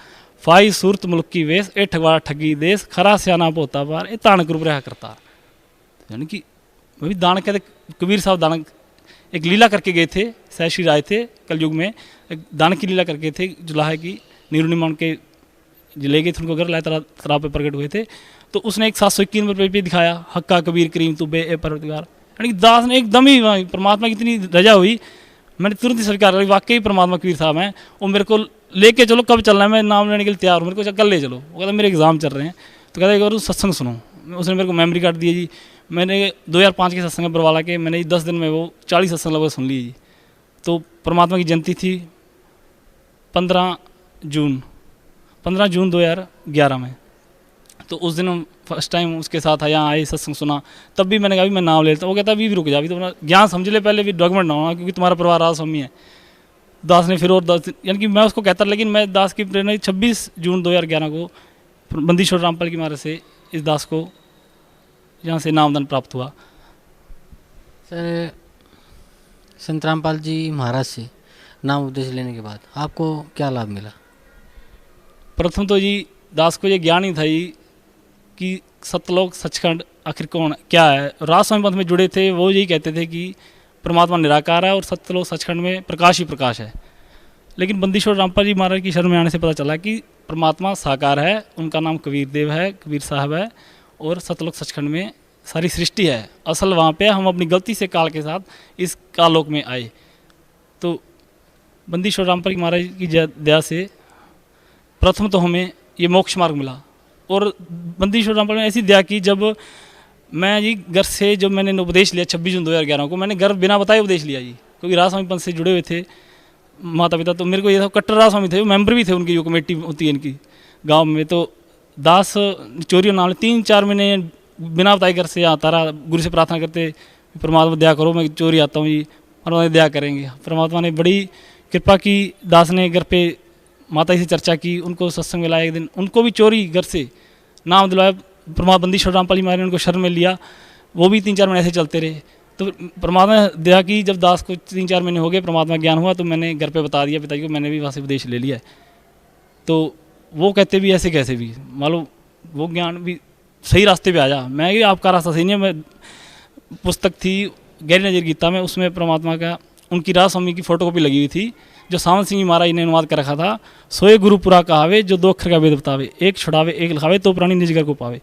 फाई सूरत मुल्क की वेश, ए ठगवाड़ा ठगी देश, खरा स्याना पोता बार, ए तानक रूप रहा करता। यानी कि वही दानक कहते, कबीर साहब दानक एक लीला करके गए थे, सहश्री राय थे कलयुग में, एक दानक की लीला करके थे, जुलाहा की नीरुणिमा उनके ले गए थे उनको घर, लाए तराब पे प्रकट हुए थे। तो उसने एक 721 नंबर पे दिखाया, हक्का कबीर करीम तू बे ए परवरदिगार। यानी कि दास ने एकदम ही परमात्मा की इतनी रजा हुई, मैंने तुरंत ही स्वीकार कर, वाकई परमात्मा कबीर साहब हैं, वो मेरे को लेके चलो, कब चलना है, मैं नाम लेने के लिए तैयार हूँ, मेरे को कल ले चलो। वो कहता मेरे एग्ज़ाम चल रहे हैं, तो कहता एक बार सत्संग सुनो। उसने मेरे को मेमोरी कार्ड दिया जी, मैंने 2005 के सत्संग बरवाला के, मैंने 10 दिन में वो 40 सत्संग लगभग सुन ली जी। तो परमात्मा की जयंती थी 15 जून 2011 में, तो उस दिन हम फर्स्ट टाइम उसके साथ आया, आए सत्संग सुना, तब भी मैंने कहा भी मैं नाम लेता। वो कहता अभी भी रुक जा, अभी तो ज्ञान समझ ले पहले, भी डॉक्यूमेंट ना होना, क्योंकि तुम्हारा परिवार राधा स्वामी है। दास ने फिर और 10, यानी कि मैं उसको कहता, लेकिन मैं दास की प्रेरणा 26 जून 2011 को बंदी छोड़ रामपाल की महाराज से इस दास को यहाँ से नामदान प्राप्त हुआ। सर संत रामपाल जी महाराज से नाम उपदेश लेने के बाद आपको क्या लाभ मिला? प्रथम तो जी दास को ये ज्ञान ही था जी कि सतलोक सचखंड आखिर कौन क्या है। राधा स्वामी पंथ में जुड़े थे वो यही कहते थे कि परमात्मा निराकार है और सत्यलोक सचखंड में प्रकाश ही प्रकाश है। लेकिन बंदीश्वर रामपाल जी महाराज की शरण में आने से पता चला कि परमात्मा साकार है, उनका नाम कबीर देव है, कबीर साहब है, और सतलोक सचखंड में सारी सृष्टि है। असल वहाँ पे हम अपनी गलती से काल के साथ इस कालोक में आए। तो बंदीश्वर रामपाल जी महाराज की दया से प्रथम तो हमें ये मोक्ष मार्ग मिला, और बंदीश्वर रामपाल ने ऐसी दया की, जब मैं जी घर से जब मैंने उपदेश लिया 26 जून 2011 को, मैंने घर बिना बताए उपदेश लिया जी, क्योंकि राधा स्वामी पंथ से जुड़े हुए थे माता पिता। तो मेरे को ये था कट्टर राधा स्वामी थे, वो मेंबर भी थे उनकी, जो कमेटी होती है इनकी गांव में। तो दास चोरी नाम 3-4 महीने बिना बताए घर से आता रहा, गुरु से प्रार्थना करते परमात्मा दया करो, मैं चोरी आता हूँ जी, परमात्मा दया करेंगे। परमात्मा ने बड़ी कृपा की, दास ने घर पे माता जी से चर्चा की, उनको सत्संग में लाया। एक दिन उनको भी चोरी घर से नाम दिलवाया, परमात्मा बंदीश्वर रामपाल जी महाराज ने उनको शरण में लिया। वो भी 3-4 महीने ऐसे चलते रहे। तो परमात्मा ने दया की, जब दास को 3-4 महीने हो गए, परमात्मा ज्ञान हुआ, तो मैंने घर पे बता दिया पिताजी को, मैंने भी वहाँ से उपदेश ले लिया है। तो वो कहते भी ऐसे कैसे भी, मान लो वो ज्ञान भी सही रास्ते पे आया। मैं कि आपका रास्ता सही नहीं है। मैं पुस्तक थी गहरी नजर गीता में, उसमें परमात्मा का उनकी राधा स्वामी की फोटोकॉपी लगी हुई थी, जो सावन सिंह महाराज ने अनुवाद कर रखा था। सोए गुरुपुरा कहावे, जो 2 अक्षर का वेद बतावे, एक छुड़ावे एक लिखावे, तो प्राणी निज घर को पावे।